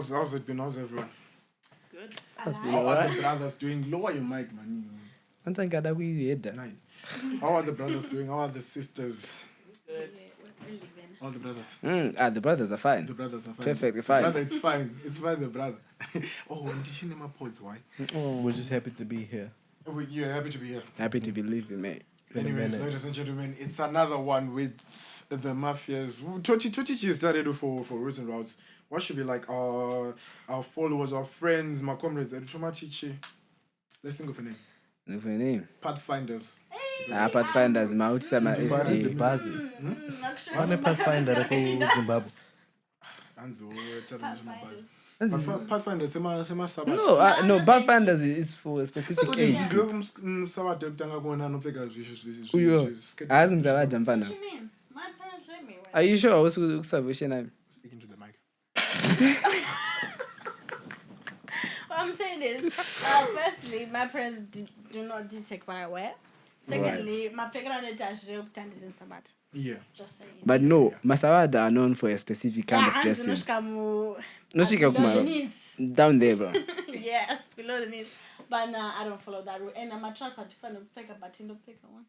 how's it been? How's everyone? Good. How are the brothers doing? Lower your mic, man. Nine. How are the brothers doing? How are the sisters? Good. All the brothers. The brothers are fine. The brothers are fine. Perfectly fine. Brother, it's fine. It's fine, the brother. Oh, and did you name my pods? Why? We're just happy to be here. You're happy to be here. Happy to be living, mate. Anyways, ladies and gentlemen, it's another one with the mafias. Tochi started for Roots and Routes. What should be like our followers, our friends, my comrades? Let's think of a name. Look for your name. Pathfinders. Pathfinders, Mount Sama SD. Why not Pathfinder Zimbabwe? Pathfinders, sema Sabat. No, Pathfinders is for a specific age. Sabat As Mzawaja Mpana. What you mean? My parents let me. Are you sure? What's your name? Speaking to the mic. What I'm saying is, firstly, my parents do not detect what I wear. Secondly, my background is in Sabat. Yeah. Just saying. But no, Masawada are known for a specific kind of dressing. No, she down there, bro. Yes, below the knees. But nah, I don't follow that rule. And my trust are different of fake, but in the fake one.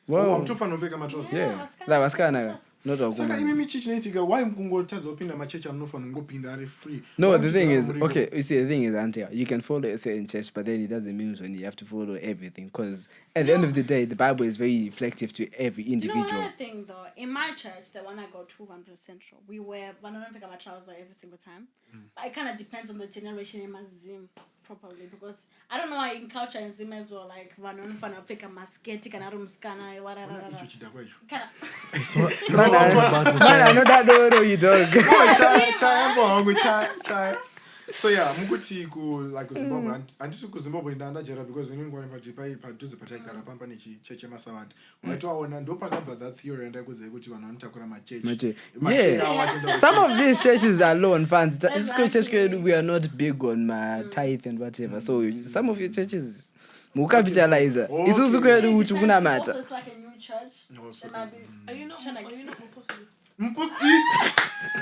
Wow, I'm too fan of Vega Matros. Yeah, that was kind of not a Saka woman. imi chichiniga why mkungoltaza opinda machecha I'm not fan go pinda are free. No, the thing is, okay, you see, the thing is, Auntie, you can follow a certain church, but then it doesn't mean when you have to follow everything. Because at the end of the day, the Bible is very reflective to every individual. You know another thing, though? In my church, the one I go to, 100 Central, we wear Vanonfika my trousers every single time. But it kind of depends on the generation in my Zim, properly. Because I don't know why in culture in Zim as well, like Vanonfika masketi, and Arumskana, whatever. Man, I know that door, you dog. So yeah, mukuti ku like Zimbabwe and to Zimbabwe ndanda jera because in ngwane paduze pachaigara pamba necheche masawadi. Waitoona ndo pakabva that theory and akuze kuti vanhu vanotakura machechi. Yeah. Some of these churches are low on funds. We are not big on my tithe and whatever. So some of your churches mukapitalize. Isusu kwedu kuti kuna mata. It's like a new church. Are you not Apostle?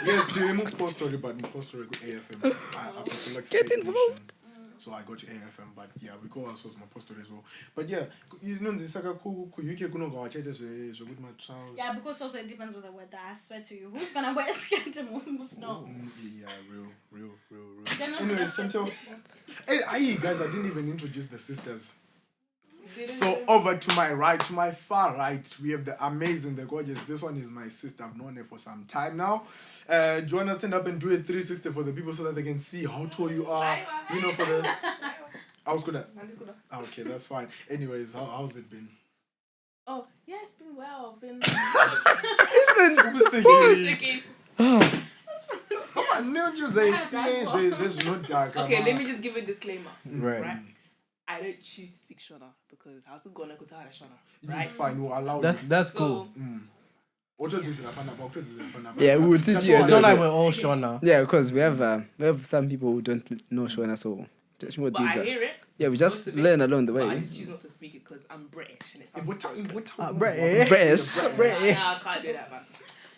Yes, they removed Postory, but Postory go AFM. Get involved. So I go to AFM, but yeah, we call ourselves my Postory as well. But yeah, you know, this UK kuno go churches so good my trousers. Yeah, because also it depends on the weather. I swear to you, who's gonna wear skirt and who's not? Yeah, real. Anyway, hey, guys, I didn't even introduce the sisters. So over to my right, to my far right, we have the amazing, the gorgeous. This one is my sister. I've known her for some time now. Join us, stand up and do a 360 for the people so that they can see how tall you are. You know, for the... I was good at... Okay, that's fine. Anyways, how's it been? Oh, yeah, it's been well. I've been... Okay, let me just give a disclaimer. Right? I don't choose to speak Shona because I was going to go to Shona. Right? It's fine. We'll allow That's cool. Yeah, we will teach you. It's not like we're all Shona. Yeah, because we have some people who don't know Shona, so but I hear it. Yeah, we just learn along the way. But I just choose not to speak it because I'm British and it sounds British. I can't do that, man.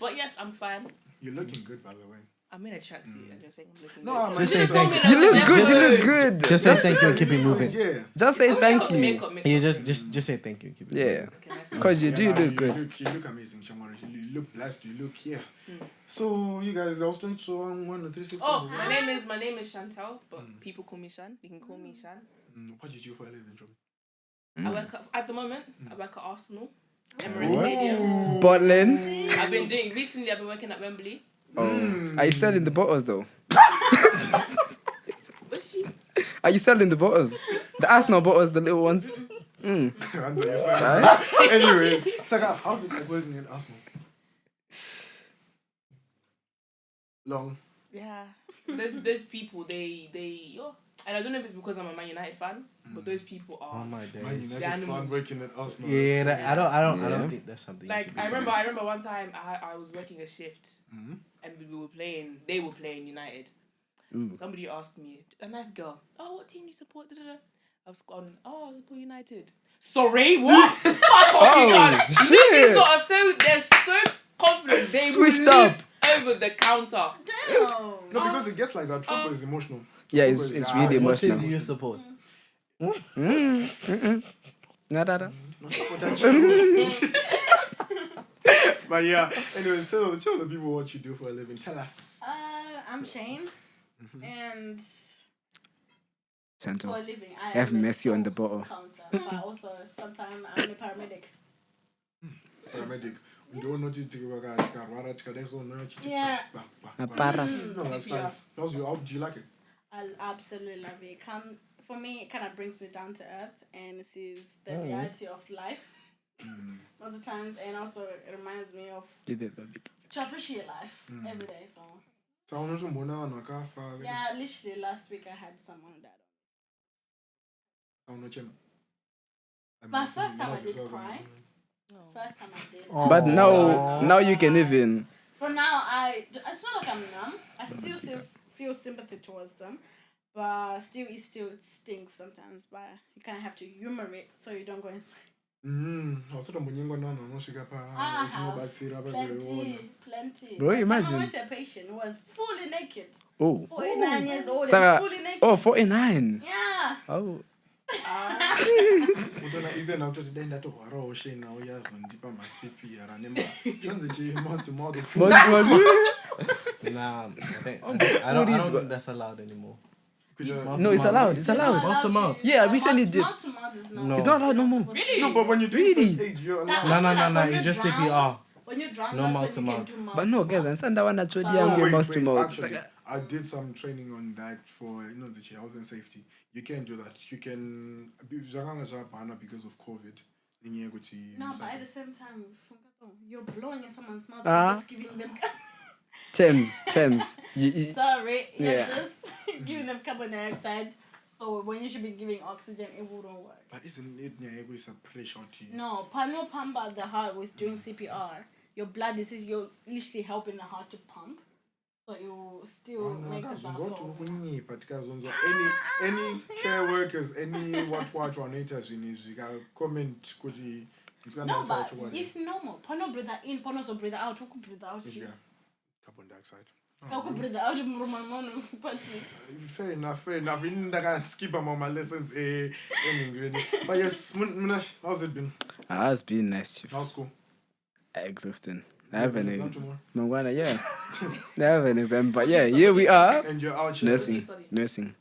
But yes, I'm fine. You're looking good, by the way. I'm in a tracksuit and you're saying I'm looking good. Just say thank you. You look good. Just say thank you and keep it moving. Yeah. Just say thank you. You just say thank you and keep it moving. Yeah. Because you do look good. You look amazing, Shamara. You look blessed. You look here. So you guys, I was going to 1 or 360. Oh, my name is Chantal, but people call me Shan. You can call me Shan. What did you do for a living, John? I work at the moment. I work at Arsenal, Emirates Stadium. Bottling. Recently I've been working at Wembley. Oh. Are you selling the bottles though? What's she? Are you selling the bottles? The Arsenal bottles, the little ones? Anyways, Saka, how's it like working in Arsenal? Long. Yeah. There's people, they and I don't know if it's because I'm a Man United fan, but those people are. Oh my days. Man United fan working at Arsenal. Yeah, I don't think that's something. Like I remember one time I was working a shift and they were playing United. Somebody asked me, a nice girl, oh, what team do you support? I was gone, I support United. Sorry, what? Fuck off, you guys. These guys are so confident. They switched up. A over the counter. Damn. No, because it gets like that. Football is emotional. Yeah, Football it's is- really What team emotional. do you support? Nada. Not support and choose. But yeah, anyways, tell the people what you do for a living. Tell us. I'm Shane, and for a Chantal, living, I have am a mercy on the store bottle. counter, but also sometimes I'm a paramedic. Paramedic. Don't know to Yeah. Para. No, that's nice. How's your out? Do you like it? I absolutely love it. For me, it kind of brings me down to earth and sees the reality of life most of the times, and also it reminds me of to appreciate life every day. So yeah, literally last week I had someone who died. My first time I did cry. First time I did. But now you can even. For now, it's not like I'm numb. I still feel sympathy towards them, but it still stings sometimes. But you kind of have to humor it so you don't go inside. Plenty. Bro, imagine. I went to a patient who was fully naked. Oh. 49 years old Sarah, and fully naked. oh, 49. Yeah. Oh. Nah, I don't think that's allowed anymore. No, it's allowed. It's allowed. Mouth to mouth. Yeah, I recently did. Mouth to mouth is not. No. It's not allowed no more. Really? No, but when you do Really? first aid, you're allowed. No. When It's you just drown, CPR. When you drown, No that's mouth when to you mouth. can do mouth But no, to guys, mouth. and Sanda one actually Oh, young wait, mouth to mouth. actually, I did some training on that for the health and safety. You can't do that. You can because of COVID. No, but at the same time, you're blowing in someone's mouth Ah. and just giving them. Terms. Sorry, you're Yeah. just giving them carbon dioxide. So when you should be giving oxygen, it wouldn't work. But isn't it a pressure to you? No, Pano Pamba, the heart was doing CPR. Your blood is you're literally helping the heart to pump. So you still make the blood flow. Any care workers, any what donators in is comment No, but it's normal. Pano breathe in, Pano also breathe out. Who could breathe out? yeah, carbon dioxide. How could breathe out? Fair enough. We didn't skip my lessons. But yes, Munash, how's it been? It's been nice, Chief. How's school? Exhausting. I You have have an an exam tomorrow? Mangwana, yeah. I have an exam, but yeah, here we are. And you're out here. Nursing.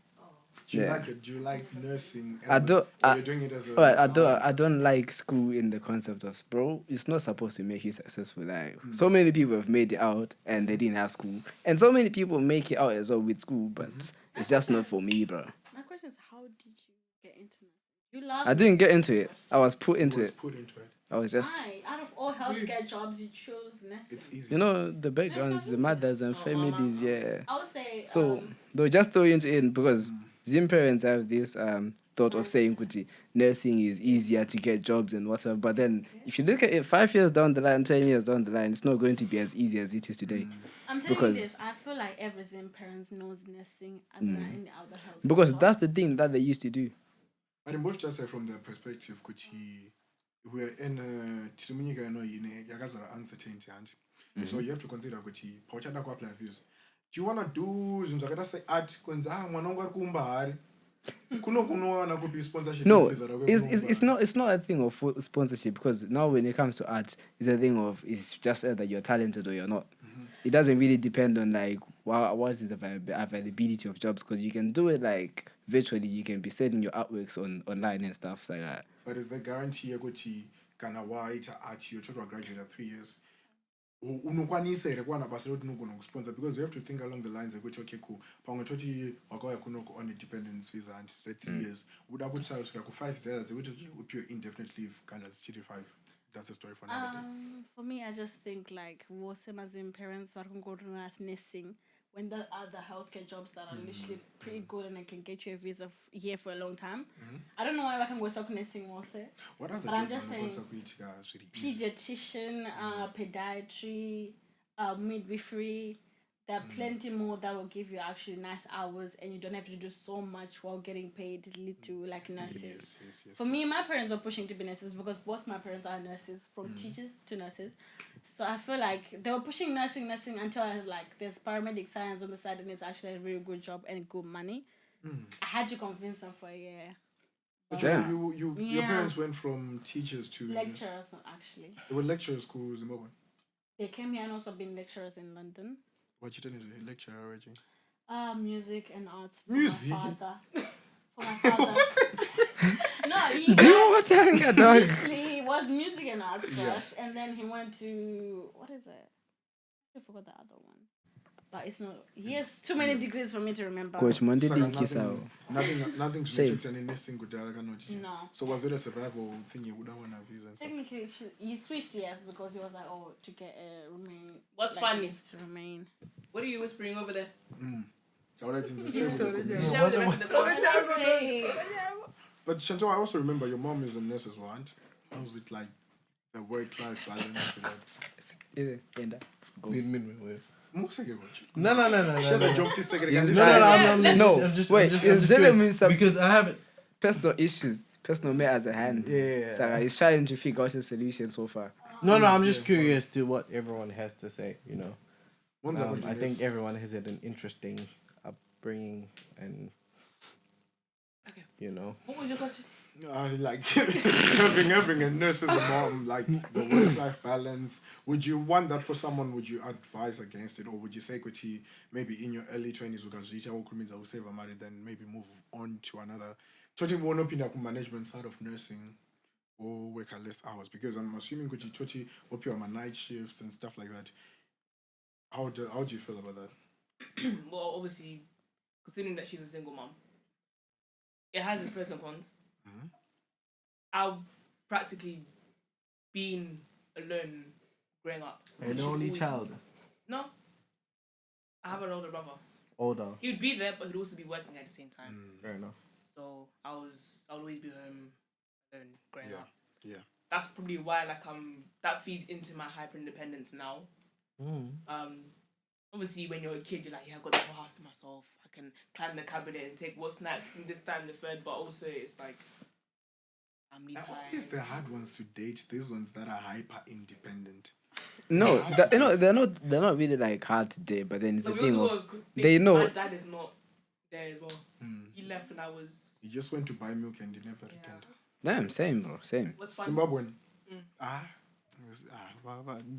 Do you Yeah. like it? Do you like nursing? I don't. Or you're doing it as a. Alright, I don't like school in the concept of, bro, it's not supposed to make you successful. Like so many people have made it out and they didn't have school, and so many people make it out as well with school, but it's just not for me, bro. My question is, how did you get into it? You love I didn't get into it. I was put into it. Put into it. I was just, Why? Out of all healthcare jobs, you chose nursing. It's easy. you know, the backgrounds, the mothers and families, yeah. I would say. So they'll just throw you into it because Zim parents have this thought of saying kuti, nursing is easier to get jobs and whatever. But then if you look at it 5 years down the line, 10 years down the line, it's not going to be as easy as it is today. I'm telling because- you this. I feel like every Zim parents knows nursing other than any other health. Because that's the thing that they used to do. But in both just say from the perspective, we're in uncertainty. So you have to consider apply views. Do you wanna do say art sponsorship? No, it's not a thing of sponsorship, because now when it comes to art, it's a thing of it's just either you're talented or you're not. It doesn't really depend on like what is the availability of jobs, because you can do it like virtually. You can be selling your artworks online and stuff like that. But is the guarantee kana waita art you to graduate at 3 years? Unokwanisa ere kwana basa kuti unogona kusponsor, because you have to think along the lines of okay cool pamwe toti wakauya kunoko on a dependence visa and 3 years uda kuti kusvika ku 5 years which is upiwe indefinite leave kana zichiri 5. That's a story for another day. For me, I just think like Mazim parents are going to nursing when there are other healthcare jobs that are literally pretty good and I can get you a visa here for a long time. I don't know why I can go to nursing also. What other But I'm jobs just are saying, really easy? pediatrician, podiatry, midwifery. there are plenty more that will give you actually nice hours, and you don't have to do so much while getting paid little, like nurses. Yes. For me, my parents were pushing to be nurses because both my parents are nurses, from teachers to nurses. So I feel like they were pushing nursing until I was like, there's paramedic science on the side, and it's actually a really good job and good money. I had to convince them for a year. But Yeah. your parents went from teachers to Lecturers, actually. They were lecturers school Zimbabwe. They came here and also been lecturers in London. What you telling me? Lecturer, Reggie? Music and arts. Music? My father. No, he Do you know what I'm dog? initially it was music and arts first, and then he went to what is it? I forgot the other one. But it's not. He has too many degrees for me to remember. Coach Monday Saka, being kiss out. nothing to Same. reject any nursing good No. So was it a survival thing you wouldn't want to visa and stuff? Technically, he switched years because he was like, oh, to get remain. What's like, funny? To remain. What are you whispering over there? Share with the Share with the rest of the podcast. Hey. But Chantal, I also remember your mom is a nurse as well, and how was it like the work-life balance? Go. No. No. I'm just Wait, curious. is there mean some Because I haven't. personal issues, personal matter as a hand? Yeah. So he's trying to figure out a solution so far. No, I'm just curious to what everyone has to say, you know. I think yes. everyone has had an interesting upbringing and, you know. What was your question? Like having a nurse as a mom, like the work-life balance. Would you want that for someone? Would you advise against it, or would you say, "Kuti, maybe in your early 20s, I will save a married, then maybe move on to another." Toti won't open up management side of nursing or work at less hours, because I'm assuming Kuti Toti up your night shifts and stuff like that. How do you feel about that? Well, obviously, considering that she's a single mom, it has its pros and cons. I've practically been alone growing up. An only child. No. I have an older brother. Older. He would be there, but he'd also be working at the same time. Fair enough. So I'll always be home alone growing up. Yeah. That's probably why that feeds into my hyper independence now. Obviously when you're a kid you're like, yeah, I've got the whole house to myself. I can climb the cabinet and take what snacks and this time the third, but also it's like family time. Always the hard ones to date, these ones that are hyper independent. No, they're not really like hard to date, but then it's a thing of they know. My dad is not there as well. He left when I was. He just went to buy milk and he never returned. Damn, same bro, same. What's fun? Zimbabwean.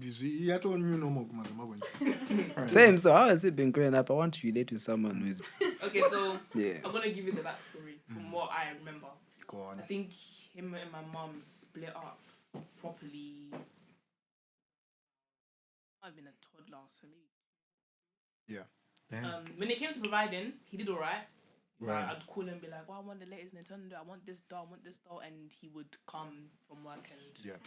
You had to knew no more Zimbabwean. Same. So how has it been growing up? I want to relate to someone who's Okay, so yeah. I'm gonna give you the backstory from what I remember. Go on. I think him and my mum split up properly. I've been a toddler, so maybe. Yeah. When it came to providing, he did alright. Right. I'd call him and be like, "Well, I want the latest Nintendo. I want this doll. I want this doll," and he would come from work and Yeah.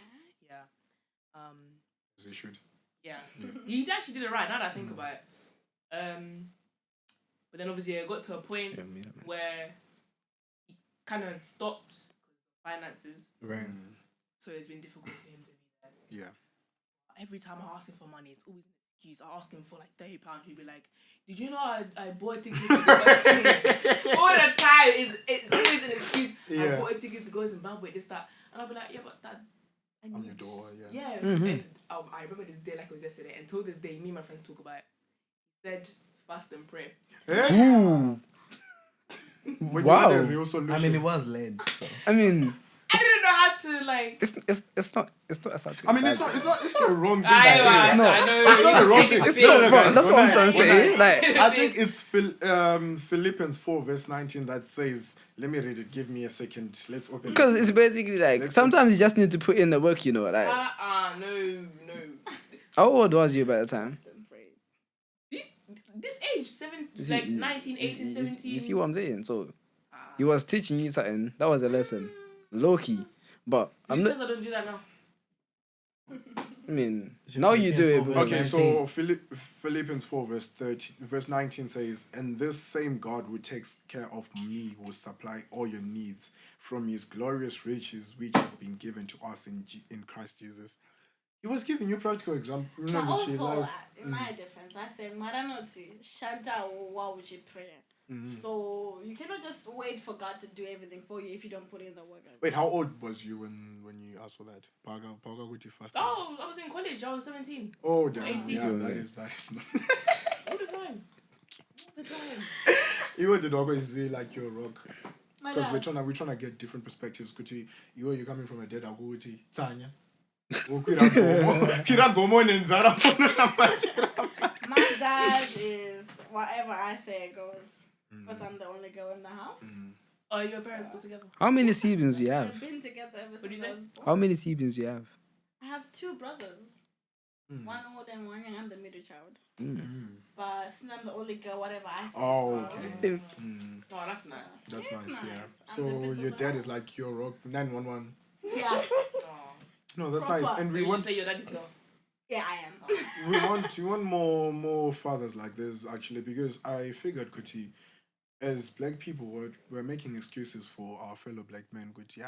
As he should. Yeah. He actually did it right now that I think about it. But then obviously I got to a point where he kind of stopped finances. Right. So it's been difficult for him to be there. Yeah. Every time I ask him for money, it's always an excuse. I ask him for like £30. He'll be like, "Did you know I bought a ticket to go?" All the time it's always an excuse. I bought a ticket to go to Zimbabwe, this, that. And I'll be like, "Yeah, but Dad, I need..." On your door, Yeah. And I remember this day like it was yesterday. And till this day, me and my friends talk about it. He said, fast and pray. Ooh. Wow. I mean, it was led. So. I mean, I didn't know how to like. it's not a something. I mean, bad. it's not a wrong thing. I No. know. It's not a wrong thing. It's not wrong. That's what I'm trying to say. Like, I think it's Philippians 4 verse 19 that says, let me read it, give me a second, let's open because it. it's basically like sometimes you just need to put in the work, you know. Like, no. how old was you by the time? This age, 19, 18, 17. You see what I'm saying? So he was teaching you something. That was a lesson, low key. But Who says I don't do that now? I mean, now you do it. Because Okay, so Philippians 4 verse 19 says, and this same God who takes care of me will supply all your needs from his glorious riches which have been given to us in Christ Jesus. He was giving you practical example. But also, in my defense, I said, Maranoti, Shanta Wawuchi prayer. So you cannot just wait for God to do everything for you if you don't put in the work. Wait, how old was you when you asked for that? Paga with your first. Oh, I was in college. I was 17. Oh, damn. 18. Yeah, that is not. All the time. You did always say like you're a rock. Because God. we're trying to get different perspectives. Kuti, you're coming from a dead Aguti, Tanya. My dad is whatever I say goes. Because I'm the only girl in the house. Oh, your parents still together? How many siblings do you have? We've been together ever What'd you since I say? was born. How many siblings do you have? I have 2 brothers. One older and one young. I'm the middle child. But since I'm the only girl, whatever I say. Oh, goes. okay. Oh, that's nice. That's It's nice, nice. yeah. I'm So the prince your of the dad house. is like your rock 911. Yeah. Oh. No, that's Proper. nice. And we Did you want say your daddy's girl? Yeah, I am. we want more fathers like this actually, because I figured Kuti, as black people we're making excuses for our fellow black men. Kuti,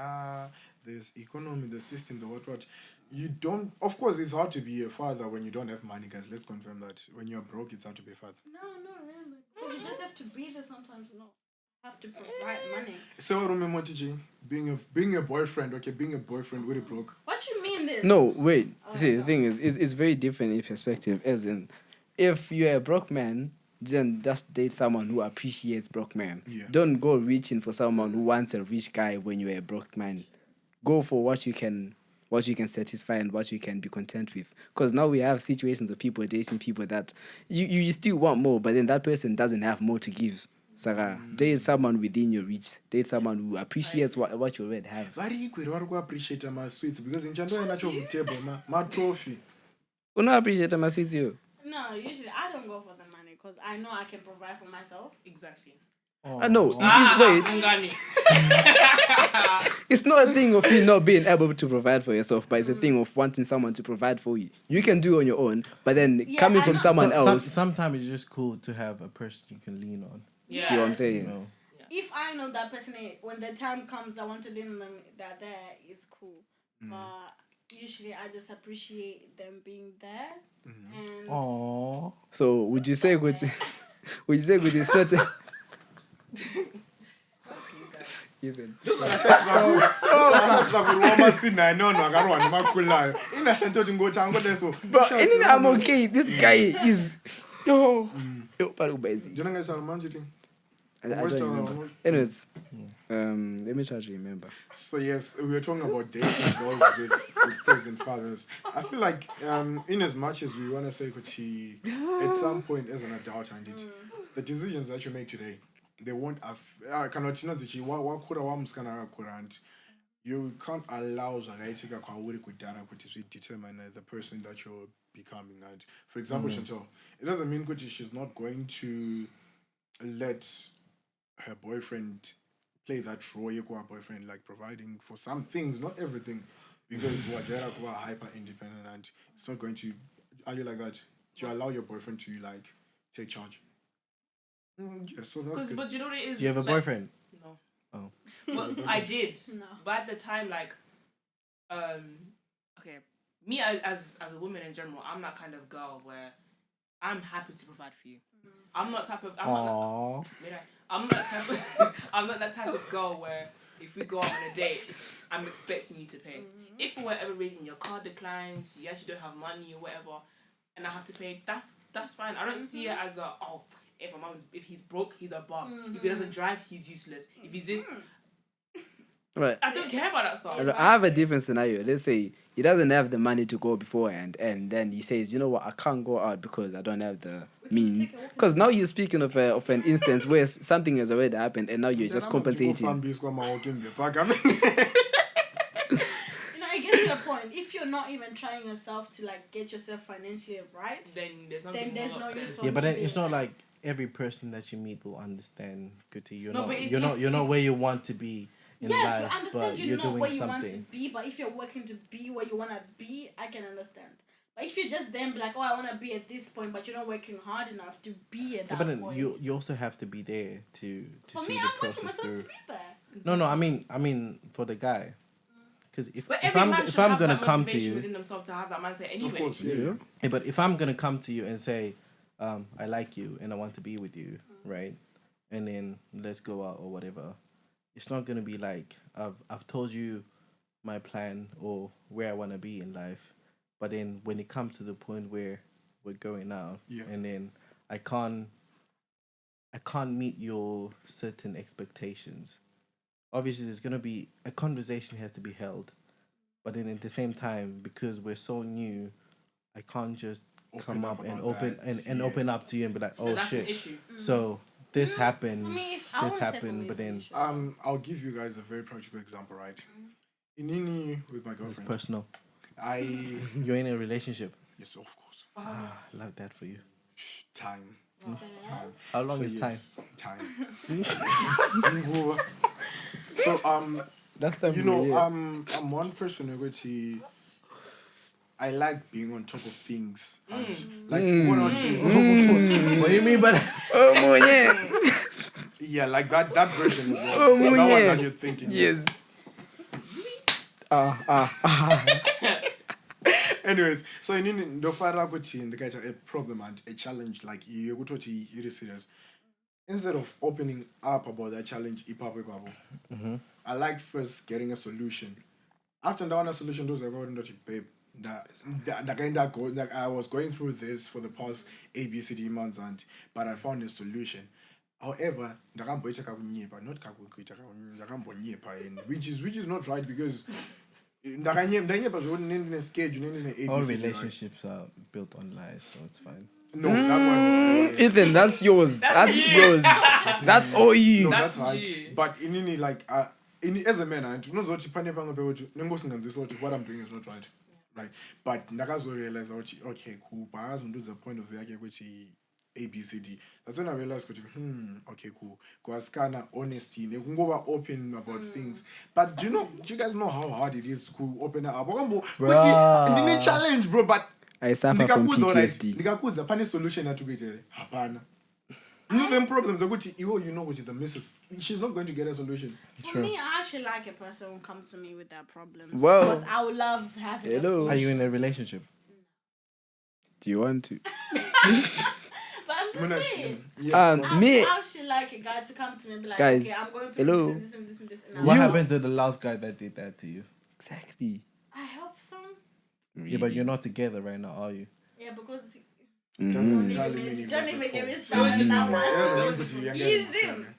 there's economy, the system, the what. You don't, of course it's hard to be a father when you don't have money, guys. Let's confirm that. When you're broke, it's hard to be a father. No, not really. Because you just have to be there sometimes. No, have to provide money. So what remember being a boyfriend, okay, being a boyfriend with a broke. What you mean this? No, wait. Oh, See, no. the thing is, it's very different in perspective. As in, if you're a broke man, then just date someone who appreciates broke man. Yeah. Don't go reaching for someone who wants a rich guy when you're a broke man. Go for what you can satisfy and what you can be content with. Because now we have situations of people dating people that you still want more, but then that person doesn't have more to give. Sarah, date someone within your reach. Date someone who appreciates what you already have. Very equal, I appreciate my sweets because in Chando and natural table, my trophy. You don't appreciate my sweets, you. No, usually I don't go for the money because I know I can provide for myself. Exactly. No, wait. Ngani. It's not a thing of you not being able to provide for yourself, but it's a thing of wanting someone to provide for you. You can do it on your own, but then Yeah, coming I from know. someone else, Sometimes it's just cool to have a person you can lean on. Yeah. see what I'm saying? You know? If I know that person, when the time comes, I want to lean on them, that there is cool. But usually I just appreciate them being there. And Aww. So would you say good? Would you say good is not? Even. But anyway, I'm okay. This guy is. Yo, but busy. I don't remember. Anyways, let me try to remember. So yes, we were talking about dating girls with present fathers. I feel like in as much as we want to say Kuchi, at some point as an adult and the decisions that you make today, they won't cannot and you can't allow Zagaitika Kawuri Kudara to determine the person that you're becoming. And for example, Chantal, it doesn't mean Kuchi she's not going to let her boyfriend play that role, boyfriend, like providing for some things, not everything, because Wajera are hyper independent and it's not going to. Are you like that? Do you allow your boyfriend to like take charge? Yeah, so that's good. But you know what it is? Do you have a boyfriend? No. Oh. Well, I did. No. But at the time, like, okay, me as a woman in general, I'm that kind of girl where I'm happy to provide for you. I'm not type of. I'm not that type of girl where if we go out on a date, I'm expecting you to pay. If for whatever reason your card declines, you actually don't have money or whatever, and I have to pay, that's fine. I don't see it as a if he's broke, he's a bum. If he doesn't drive, he's useless. If he's this, Right. I don't care about that stuff. I have a different scenario. Let's say he doesn't have the money to go beforehand, and then he says, "You know what? I can't go out because I don't have the means." Because now you're speaking of an instance where something has already happened, and now you're just compensating. You know, it gets to a point. If you're not even trying yourself to like get yourself financially right, Then there's then nothing there's more no upstairs. use for Yeah, but then me it's being not like- like every person that you meet will understand. Kuti, No, but it's- you're not it's- where you want to be in Yes, life, I understand but you're you're not doing where you want to something. be, but if you're working to be where you want to be, I can understand. But if you're just then be like, oh, I want to be at this point, but you're not working hard enough to be at Yeah, that but then point. you also have to be there to For see me, the I'm working process myself through. to be there. No, I mean for the guy, Because if But every man should I'm have gonna that come to motivation you, within themselves to have that mindset anyway. Of course, yeah. but if I'm gonna come to you and say, I like you and I want to be with you, right? And then let's go out or whatever. It's not gonna be like I've told you my plan or where I want to be in life, but then when it comes to the point where we're going out, and then I can't meet your certain expectations. Obviously, there's gonna be a conversation has to be held, but then at the same time, because we're so new, I can't just come up and open up to you and be like, So oh that's shit. an issue. So this happened, For me, this happened, but then I'll give you guys a very practical example, right? In uni with my it's girlfriend, personal. I You're in a relationship. yes, of course, I love that for you. time. How long So is yes, time. So That's the you know, I'm one person who I like being on top of things. And like what do you mean by that? Yeah, like that version as well. That one that you're thinking. Yes. Anyways, so in the fire in the guys a problem and a challenge like you go to you're serious. Instead of opening up about that challenge, I like first getting a solution. After that one solution, those are going to babe. That I was going through this for the past ABCD months, but I found a solution. However, which is not right because All relationships are built on lies, so it's fine. no, that one. Ethan, that's yours. That's yours. That's all you. No, That's that's right. you. But in like as a man, I know what I'm doing is not right. Right. But Nagazo realized okay, cool. But I was the point of view which ABCD. That's when I realized okay, cool. Because kind of honesty, they can go open about things. But do you guys know how hard it is to open up? But didn't challenge, bro. But I suffer from PTSD. Nikakuza pani solution to get hapana. No them problems are good you know which is the missus. She's not going to get a solution. For me, I actually like a person who comes to me with their problems. Well, because I would love having a hello. solution. Are you in a relationship? Do you want to? But I'm just saying. Me. I actually like a guy to come to me and be like, Guys, okay, I'm going through hello. this and this and this and this. What happened to the last guy that did that to you? Exactly. I helped them. Really? Yeah, but you're not together right now, are you? Yeah, because Doesn't entirely mean he was Johnny at make fault. a start in that It one. doesn't mean younger He's than him.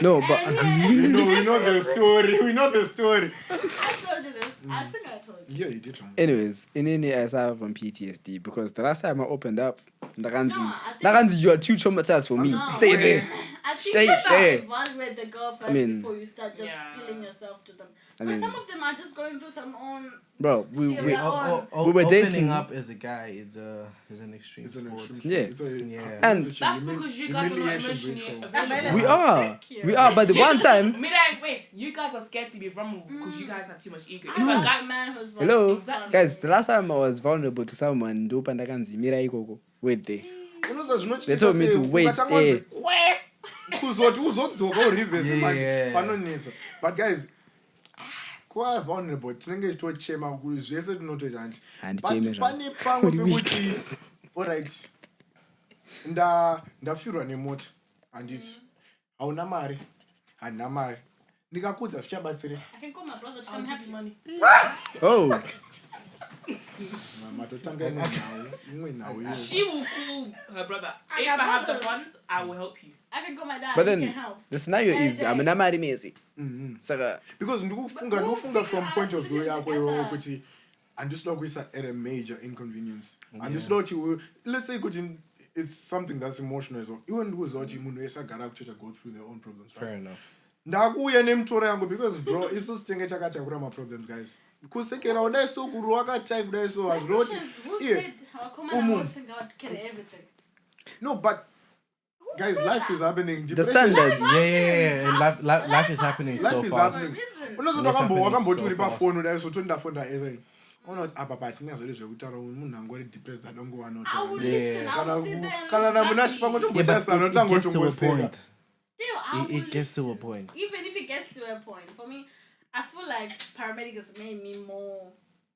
No, but we know the story. We know the story. I told you this. I think I told you. Yeah, you did. anyways, in any I suffer from PTSD because the last time I opened up, I Naganzi, you are too traumatized for me. No, Stay there. I think Stay you should there. evaluate the girl first before you start just spilling yourself to them. But some of them are just going through some own. Bro, we shit we on their own. we were Opening dating. up as a guy is an extreme It's an sport. extreme. Yeah. It's a, Yeah. And That's because you guys are not humiliation emotionally ritual. available. we are. Thank you. We are, but the one time. Wait, you guys are scared to be vulnerable because you guys have too much ego. If I'm a not guy, a man who's Hello, Exactly. guys. The last time I was vulnerable to someone, wait there. They told me to wait there. But guys, quite vulnerable. Tinenge to chema zvese tinotoita anti. And But chema pane pamwe pekuti alright. Ndafirwa nemota handiti hauna mari handina mari ndikakudza zvichabatsire I can call my brother to come help you. money. Oh, matotanga imwe nhau She will call her brother. I If got I have the brothers. funds, I will help you. I can call my dad. but He then can help. the scenario is I'm a mari mezi. because ndikufunga from point of view yako iwewe kuti handisida kuisa at a major inconvenience handisida kuti let's say kuti it's something that's emotional as well iwe ndikuziva kuti munhu wese agara kuchecha go through their own problems Fair right? enough. Ndakuuya nemutoro yangu because bro isusu tenge takatakura maproblems guys kusekera kudai so kuru wakatai kudai so hazviroti Who said I'll come and Umu. I'll sing God can everything? no but guys life is happening The standards. Yeah. And life is happening so life is fast. happening Reason. unozoda It's happening wakamboti so uri fast. pafoni dai so tondafonda even unoti apa patina zvori zvekutaura munhu angori depressed adongowana I will Yeah. listen. I'll sit there kana and namunashi pamwe Yeah, but tombotarisana it gets to a notangotomboseka point. still, I will It gets to a point. even if it gets to a point, for me, I feel like paramedic has made me more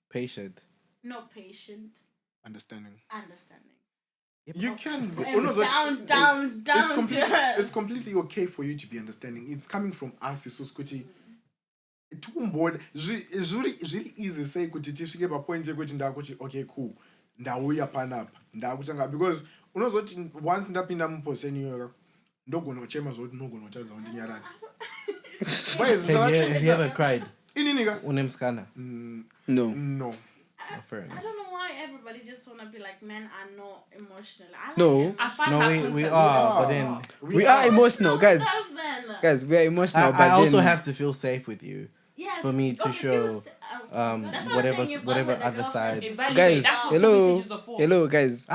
Patient. not patient, Understanding. understanding. You can And down to her. it's completely okay for you to be understanding. It's coming from us, so kuti tumbona it's really easy say kuti tisvike papoint yekuti ndakuti okay cool ndauya panapa ndakutanga because unozoti once ndapinda muposition iyoyo ndogona kuchema zoti ndogona kutadza kuti ndinyarati. Have you ever cried? Ininika Unemskana? No. Fair enough. I don't know why everybody just want to be like men are not emotional. I find that we concept are, but then We are emotional, guys. Then. Guys, we are emotional. I also then, have to feel safe with you Yes, for me to okay, show that's what I'm whatever saying, you whatever bond with the other girlfriend. side. Evaluate. guys, That's what hello, messages are for. hello, guys.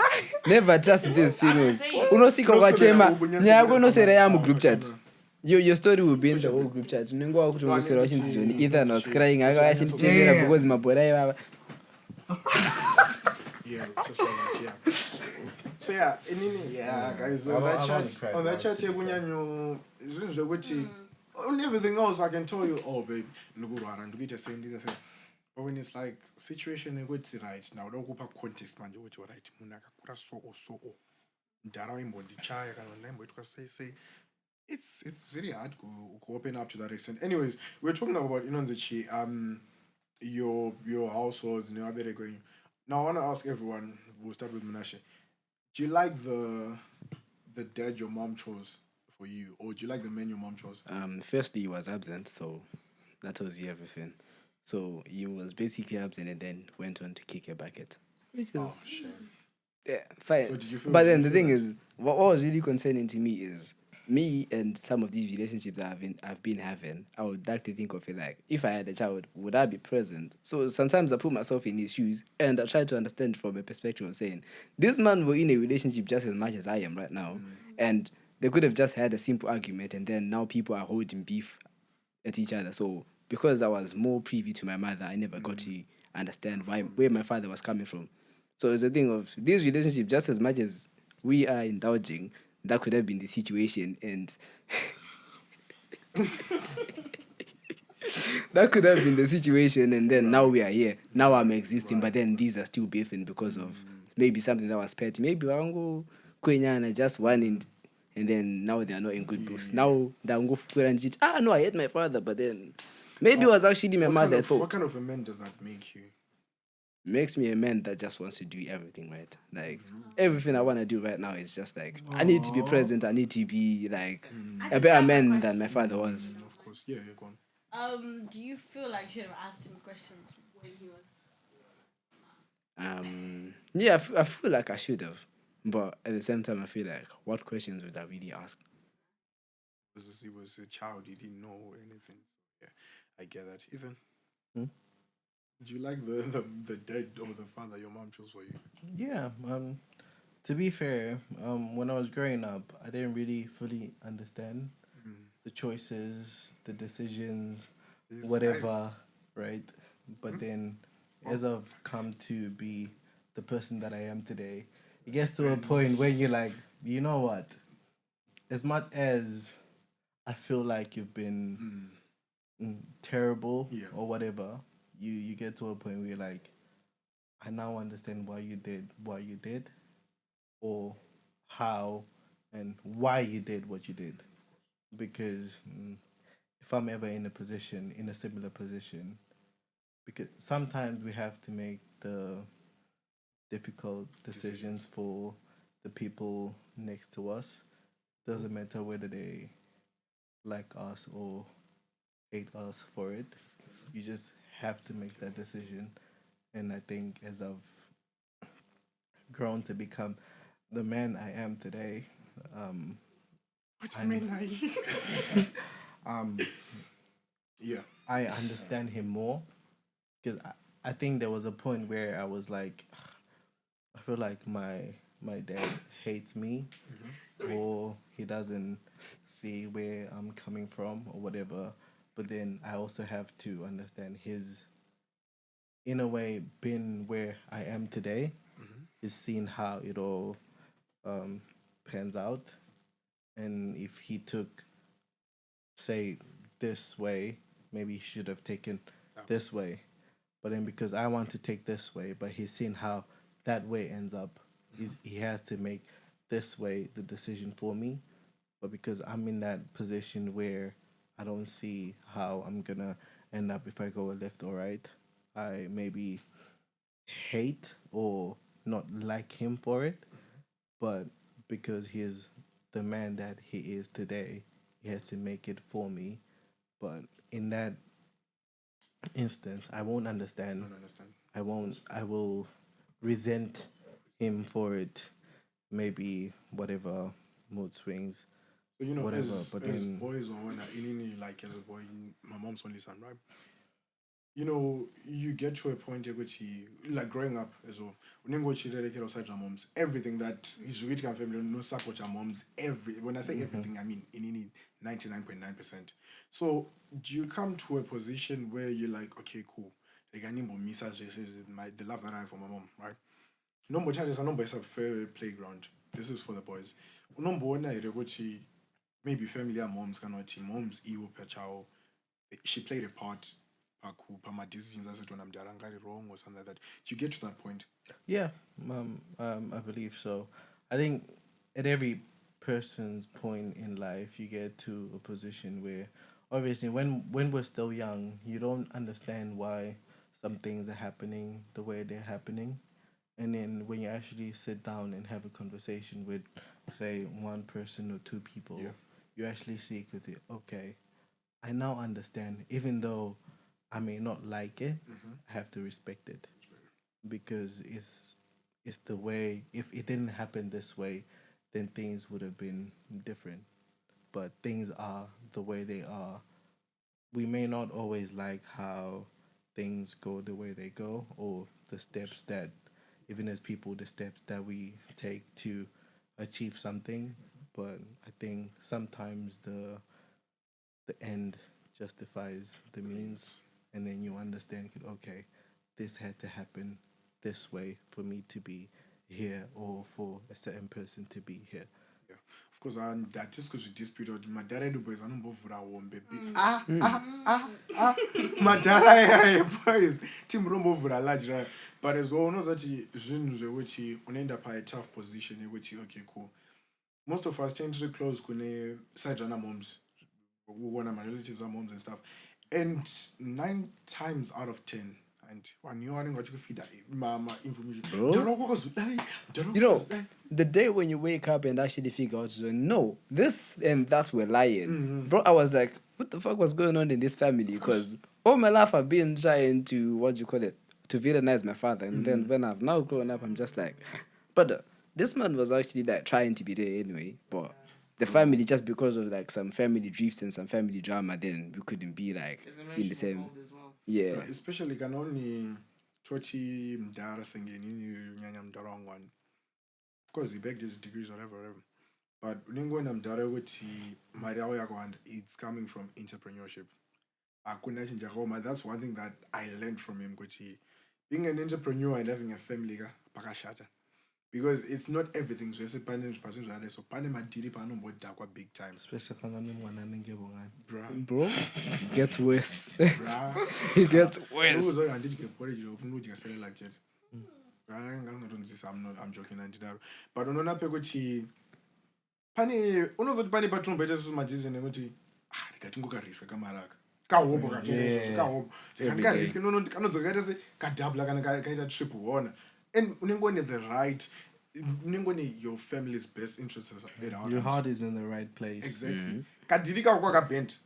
Never trust these females. saying. Unosika kwachema, nyago nosera ya mu group chat. No. Your story will be in the whole group chat. Ningo akuchongosera wachinzizoni. Ethan was crying. Akawachinichemera because mabora ivava. Yeah, just like that, yeah. So yeah, guys, on that chat, on everything else I can tell you, oh babe, but when it's like situation right now, don't go back context man, you right, munakakura so say it's really hard to open up to that extent. Anyways, we're talking about your households and your going. Now I want to ask everyone. We'll start with Menashe. Do you like the dad your mom chose for you, or do you like the man your mom chose? Firstly, he was absent, so that was everything. So he was basically absent and then went on to kick a bucket, which is yeah fine. So did you feel, but then the thing is, what was really concerning to me is me and some of these relationships that I've been having. I would like to think of it like, if I had a child, would I be present? So sometimes I put myself in his shoes and I try to understand from a perspective of saying, this man was in a relationship just as much as I am right now, and they could have just had a simple argument, and then now people are holding beef at each other. So because I was more privy to my mother, I never got to understand where my father was coming from. So it's a thing of this relationship, just as much as we are indulging, that could have been the situation, and that could have been the situation, and then now we are here. Now I'm existing, but then these are still beefing because of maybe something that was petty. Maybe Wango Kwenyana just one and then now they are not in good books. Now Dango Furanjit. No, I hate my father, but then maybe it was actually my mother fault. What kind of a man does that make you? Makes me a man that just wants to do everything right. Like everything I want to do right now is just like I need to be present. I need to be like a better man than my father was. Of course, yeah, go on. Do you feel like you should have asked him questions when he was? Yeah, I feel like I should have, but at the same time, I feel like what questions would I really ask? He was a child. He didn't know anything. Yeah, I get that. Ethan. Do you like the dad or the father your mom chose for you? Yeah. To be fair, when I was growing up, I didn't really fully understand the choices, the decisions, whatever, right? But then, as I've come to be the person that I am today, it gets to a point where you're like, you know what? As much as I feel like you've been terrible or whatever, you get to a point where you're like, I now understand why you did what you did, or how and why you did what you did. Because if I'm ever in a similar position, because sometimes we have to make the difficult decisions for the people next to us. Doesn't matter whether they like us or hate us for it. You just have to make that decision. And I think as I've grown to become the man I am today, What do you mean, I understand him more, because I think there was a point where I was like, I feel like my dad hates me, or he doesn't see where I'm coming from or whatever. But then I also have to understand his, in a way, been where I am today. He's seen how it all pans out. And if he took, say, this way maybe he should have taken this way. But then because I want to take this way, but he's seen how that way ends up, he has to make this way the decision for me. But because I'm in that position where I don't see how I'm gonna end up if I go left or right, I maybe hate or not like him for it. But because he's the man that he is today, he has to make it for me. But in that instance, I won't understand. I won't. I will resent him for it. Maybe whatever mood swings. So you know, whatever. as boys or when like as a boy, my mom's only son, right? You know, you get to a point at which like growing up as well. When you go outside your moms, everything that is rich and family, no support your moms. When I say everything, I mean in 99.9%. So do you come to a position where you're like, okay, cool. Like I need more the love that I have for my mom, right? No more chances, no more fair playground. This is for the boys. No more maybe family and moms cannot moms per child. She played a part. My decisions as when I'm wrong or something like that. You get to that point. Yeah, I believe so. I think at every person's point in life, you get to a position where, obviously, when we're still young, you don't understand why some things are happening the way they're happening, and then when you actually sit down and have a conversation with, say, one person or two people, you actually see, okay, I now understand, even though I may not like it, I have to respect it because it's the way. If it didn't happen this way, then things would have been different. But things are the way they are. We may not always like how things go the way they go, or the steps that, even as people, the steps that we take to achieve something. But I think sometimes the end justifies the means. And then you understand, okay, this had to happen this way for me to be here or for a certain person to be here. Yeah. Of course, that is because we disputed. My dad boys, I don't know baby. My dad boys. Team Rombo for a large. But as well, knows that which he end up a tough position, which okay, cool. Most of us change the clothes when side moms. One of my relatives are moms and stuff. And 9 times out of 10, and when you are going to feed that mama information, you know, the day when you wake up and actually figure out, no, this and that were lying, bro. I was like, what the fuck was going on in this family? Because all my life I've been trying to to villainize my father, and then when I've now grown up, I'm just like, but this man was actually like trying to be there anyway, but. The family, just because of like some family drifts and some family drama, then we couldn't be like in the same. Well. Yeah. Especially can only Choti Mdara singing in Yanyam Darong one. Of course, he begged his degrees, whatever. But Ningo and Mdara with Maria and it's coming from entrepreneurship. That's one thing that I learned from him, being an entrepreneur and having a family, because it's not everything. So it's a panel person so panel madiri panel big time. Especially bro, it gets worse. It gets worse. I'm joking. But unaona pekuti pane unozoti pane patrumbe tesu majizi nekuti ndikatingoka risk kamaraka. Kahobo katonje kahobo. Ndika risk no kanodzoka se kadouble kana kaita triple one. And unengone the right, your family's best interests at heart. Your heart is in the right place. Exactly. Kadirika kwa bent.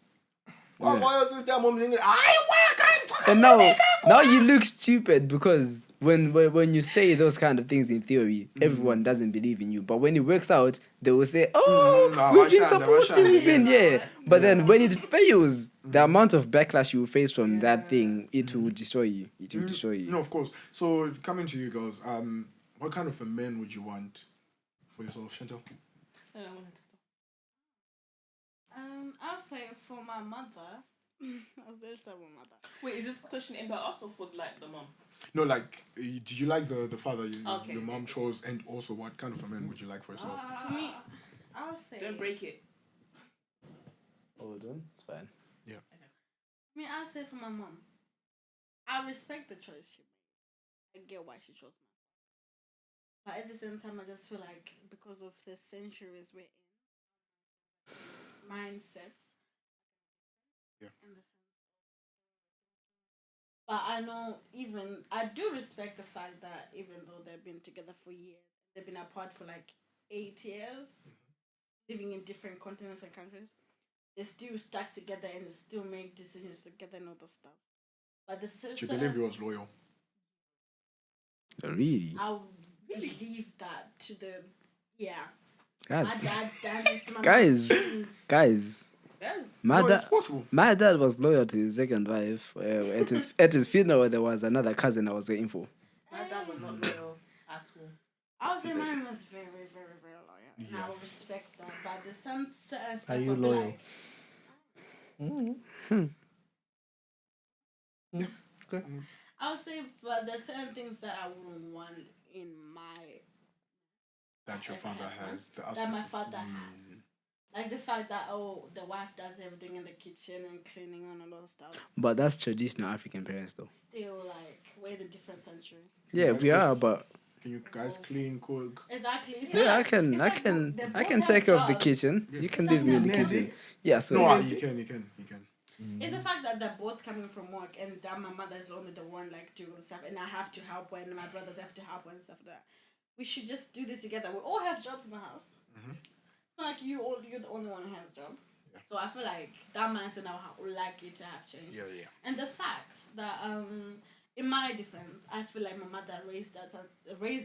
And now you look stupid because when you say those kind of things in theory, everyone doesn't believe in you. But when it works out, they will say, we've been supporting, we've been, yeah. But then when it fails, the amount of backlash you will face from that thing, it will destroy you. It will destroy you. No, of course. So coming to you girls, what kind of a man would you want for yourself, Chantal? I'll say for my mother. I'll say for my mother. Wait, is this question aimed at us or for like the mom? No, like, did you like the father your mom chose, and also what kind of a man would you like for yourself? For me, I'll say. Don't break it. Hold on, it's fine. Yeah. I mean, I'll say for my mom, I respect the choice she made. I get why she chose me. But at the same time, I just feel like because of the centuries we're in, mindsets, Yeah. in the sense. But I know I do respect the fact that even though they've been together for years, they've been apart for like 8 years, living in different continents and countries, they still stuck together and they still make decisions together and all the stuff. But the Do you believe he was loyal? Really? I believe that to the Guys, my dad dances to my guys, mom's tunes. guys. Yes. No, it's possible. My dad was loyal to his second wife. At his funeral, there was another cousin I was waiting for. My dad was not loyal at all. I would say mine was very, very, very loyal. And I will respect that. But there's some certain stuff. Are you I'll be loyal? Like, Yeah. Okay. I would say, but there's certain things that I wouldn't want in my That your father has. The that my father has. Like the fact that the wife does everything in the kitchen and cleaning and all that stuff. But that's traditional African parents, though. Still, like we're in a different century. Yeah, we are, but Can you guys clean, cook? Exactly. It's yeah, like- it's like they I both can have take care of the jobs. kitchen. Yeah. You can It's leave like me in the they're kitchen. Yeah, so No, you can. It's the fact that they're both coming from work and that my mother is only the one like doing the stuff and I have to help her and my brothers have to help her and stuff like that. We should just do this together. We all have jobs in the house. It's not like you're the only one who has a job. Yeah. So I feel like that mindset I would like it to have changed. Yeah. And the fact that in my defense, I feel like my mother raised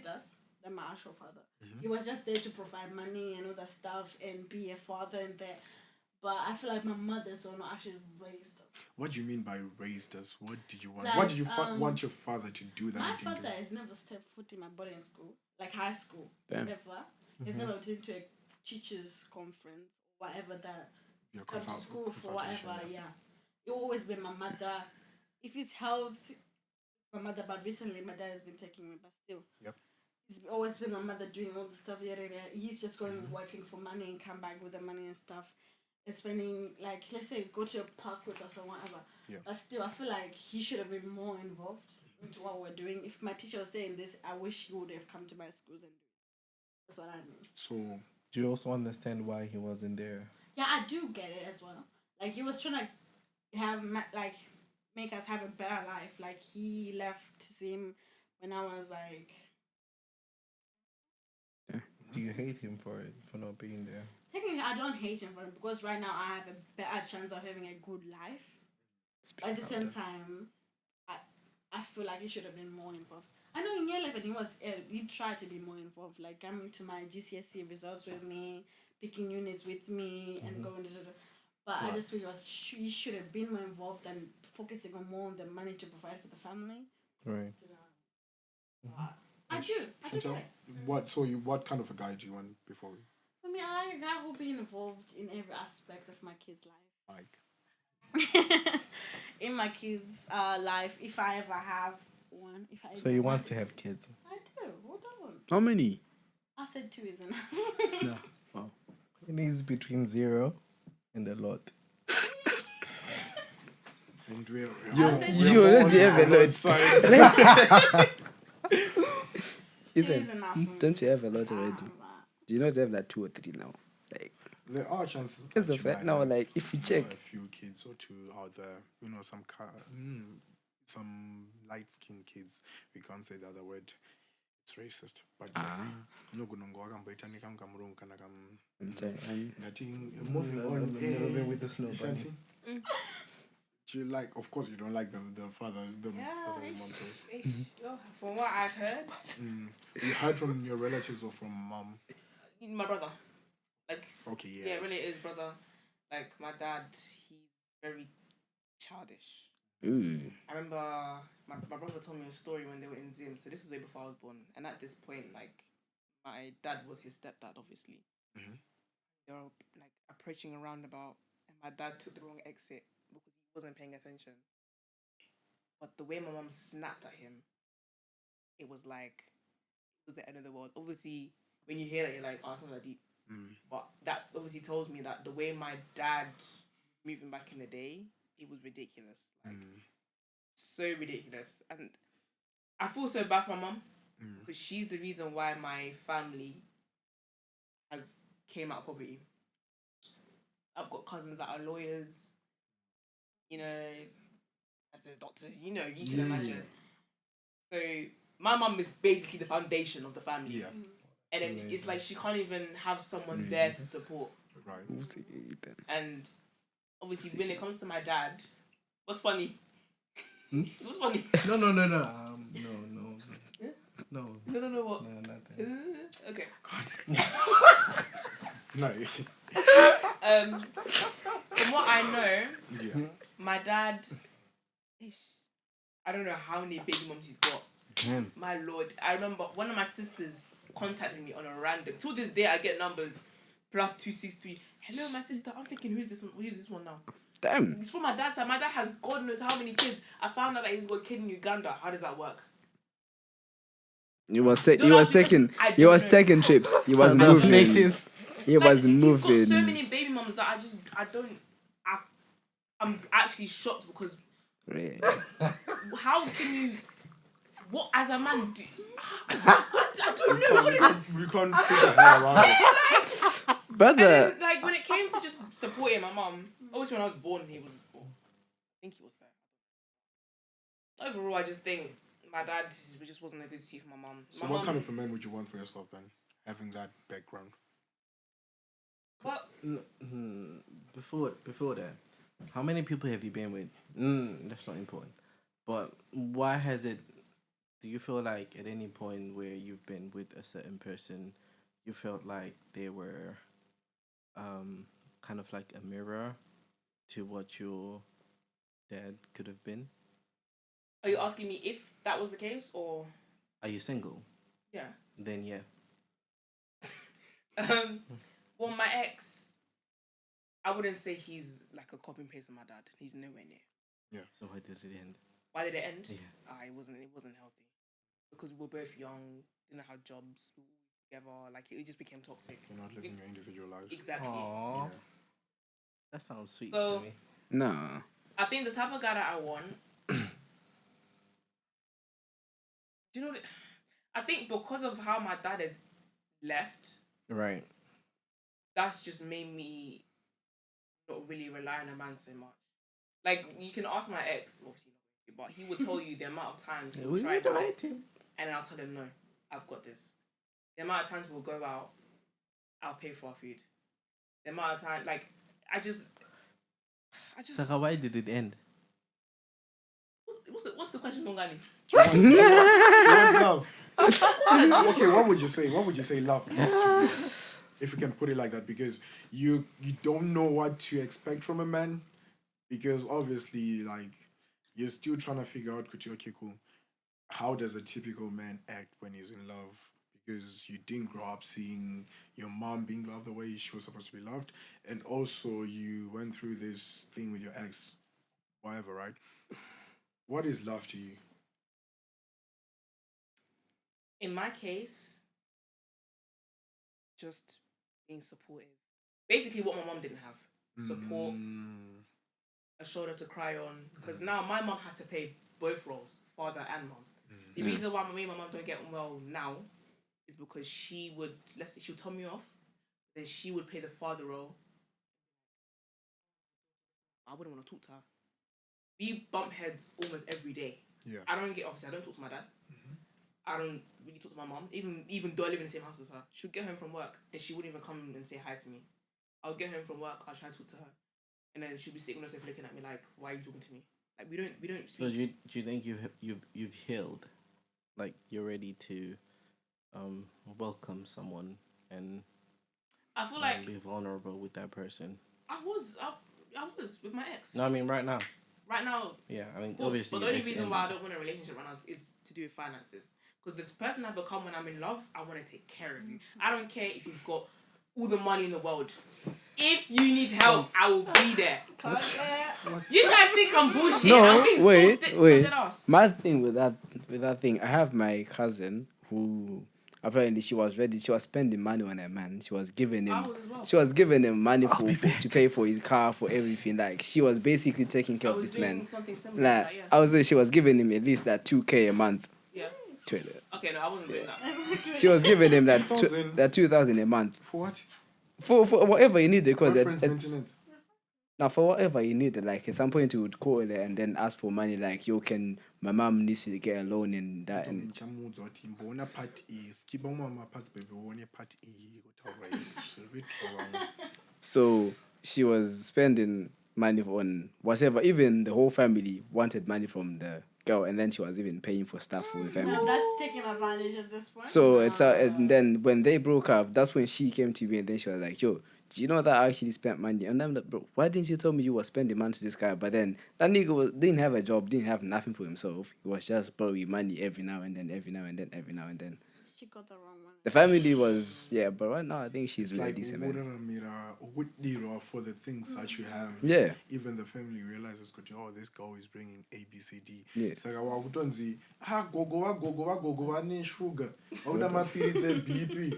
us than my actual father. He was just there to provide money and all that stuff and be a father and that. But I feel like my mother's the one who actually raised us. What do you mean by raised us? What did you want? Like, What did you want your father to do that My he didn't father do? has never stepped foot in my boarding school, like high school, Damn. ever. He's never been to a teachers' conference, whatever that. Your Come to school for consultation, whatever, yeah. It always been my mother. If it's health, my mother. But recently, my dad has been taking me, but still. Yep. It's always been my mother doing all the stuff. Yeah. He's just going working for money and come back with the money and stuff. And spending like let's say go to a park with us or whatever. Yeah. But still, I feel like he should have been more involved into what we're doing. If my teacher was saying this, I wish he would have come to my schools and do it. That's what I mean. So Do you also understand why he wasn't there? Yeah, I do get it as well. Like he was trying to make us have a better life. Like he left Zim when I was like. Do you hate him for it, for not being there? Technically, I don't hate him for it because right now I have a better chance of having a good life. But at the same time, I feel like he should have been more involved. I know in year 11 he tried to be more involved, like coming to my GCSE results with me, picking units with me, and going to. But I just feel he should have been more involved and focusing on more on the money to provide for the family. Right. I do Chantal, get it. what kind of a guy do you want before we I mean, I like a guy who'll be involved in every aspect of my kid's life. like? In my kids' life, if I ever have one. So you want to have kids? I do. Who doesn't? how many? I said 2 is enough. No. Wow. It needs between 0 and a lot. And we're You already have a on lot. side. Ethan, is enough. don't you have a lot already? But Do you not have like 2 or 3 now? Like, There are chances. it's that the you fact might now. have, Like, if you check, a few kids or two out there, some light-skinned kids. We can't say the other word. It's racist. But no good on moving on. I've never been with the snow bunny. Shanti? Do you like? Of course, you don't like the father, the Yeah, father and mom choice. From what I've heard, You heard from your relatives or from mom? my brother, like Okay, yeah, really is brother. Like my dad, he's very childish. ooh, I remember my brother told me a story when they were in Zim. So this is way before I was born. And at this point, like, my dad was his stepdad, obviously. They were, like, approaching a roundabout. And my dad took the wrong exit because he wasn't paying attention. But the way my mom snapped at him, it was like, it was the end of the world. Obviously, when you hear that, you're like, oh, it's not that deep. But that obviously tells me that the way my dad moving back in the day, it was ridiculous. Like, so ridiculous. And I feel so bad for my mum because she's the reason why my family has came out of poverty. I've got cousins that are lawyers, you know, as a doctor, you know, you can imagine. So my mum is basically the foundation of the family. Yeah. And then it's like she can't even have someone there to support. Right. And obviously when it comes to my dad, what's funny? What's funny? No. No. No, what? No, nothing. Okay. No. From what I know, my dad, I don't know how many baby mums he's got. Damn. My lord, I remember one of my sisters contacted me on a random. To this day, I get numbers +263. Hello, my sister. I'm thinking, who's this one? Who's this one now? Damn. It's from my dad's side. My dad has God knows how many kids. I found out that he's got a kid in Uganda. How does that work? He was taking trips. He was moving. He was moving. He's got so many baby mums that I'm actually shocked because Really? how can you, what as a man do? I don't know how to. We can't put our head around it. But Then, like when it came to just supporting my mum, obviously when I was born, I think he was there. Overall, I just think my dad just wasn't a good seat for my mum. So what kind of a man would you want for yourself then, having that background? But Before that, how many people have you been with? That's not important. But why has it? Do you feel like at any point where you've been with a certain person, you felt like they were, kind of like a mirror to what your dad could have been? are you asking me if that was the case or? Are you single? Yeah. Then yeah. Well, my ex, I wouldn't say he's like a copy and paste of my dad. He's nowhere near. Yeah. So why did it end? Why did it end? Yeah. It wasn't healthy because we were both young, didn't have jobs, we were together. Like it just became toxic. You're not living your individual lives. Exactly. Aww. Yeah. That sounds sweet So- to me. no. I think the type of guy that I want. Do you know what? I think because of how my dad has left, Right. that's just made me not really rely on a man so much. Like you can ask my ex, obviously, but he would tell you the amount of times he'll try it out, and then I'll tell him no, I've got this. The amount of times we'll go out, I'll pay for our food. The amount of time, like I just. So why did it end? What's the question, Mongani? Love. Okay, what would you say? What would you say love is to you? If you can put it like that, because you don't know what to expect from a man, because obviously, like, you're still trying to figure out, okay, cool, how does a typical man act when he's in love? Because you didn't grow up seeing your mom being loved the way she was supposed to be loved, and also you went through this thing with your ex, whatever, right? What is love to you? In my case, just being supportive. Basically, what my mom didn't have: support, a shoulder to cry on. Because now my mom had to play both roles, father and mom. The reason why me and my mom don't get on well now is because she would, let's say, she'll tell me off, then she would play the father role. I wouldn't want to talk to her. We bump heads almost every day. Yeah. I don't talk to my dad. I don't really talk to my mom. Even though I live in the same house as her, she'll get home from work and she wouldn't even come and say hi to me. I'll get home from work, I'll try to talk to her, and then she'll be sitting on the sofa looking at me like, "Why are you talking to me?" Like we don't speak. So do you think you've healed, like you're ready to, welcome someone and I feel like be vulnerable with that person? I was with my ex. No, I mean right now. Right now, Yeah, I mean of course, obviously. but the only your ex reason why I ended. don't want a relationship right now is to do with finances. Because the person I become when I'm in love, I want to take care of you. I don't care if you've got all the money in the world. If you need help, I will be there. You guys think I'm bullshit? No, I'm being wait. so dead ass. My thing with that thing, I have my cousin who apparently she was ready. She was spending money on her man. She was giving him. I was as well. She was giving him money to pay for his car, for everything. Like she was basically taking care I of was this doing man. something similar Like to that, yeah. I was saying, she was giving him at least that 2K a month. Yeah. Okay, no, I wasn't doing that. She was giving him that 2,000. that 2,000 a month For what? for whatever he needed. Because Boyfriend's maintenance. now for whatever he needed, like at some point he would call her and then ask for money. Like, yo, my mom needs to get a loan and that and. So she was spending money on whatever. Even the whole family wanted money from the girl, and then she was even paying for stuff for the family. No, that's taking advantage at this point. So it's and then when they broke up, that's when she came to me, and then she was like, "Yo, do you know that I actually spent money?" And I'm like, "Bro, why didn't you tell me you were spending money to this guy?" But then that nigga didn't have a job, didn't have nothing for himself. He was just borrowing money every now and then, every now and then, every now and then. She got the wrong one. The family was but right now I think she's really like decent, man. For the things that you have. Yeah. Even the family realizes, this girl is bringing A, B, C, D. Yeah. So gogo ne sugar. Auda mapiri BP.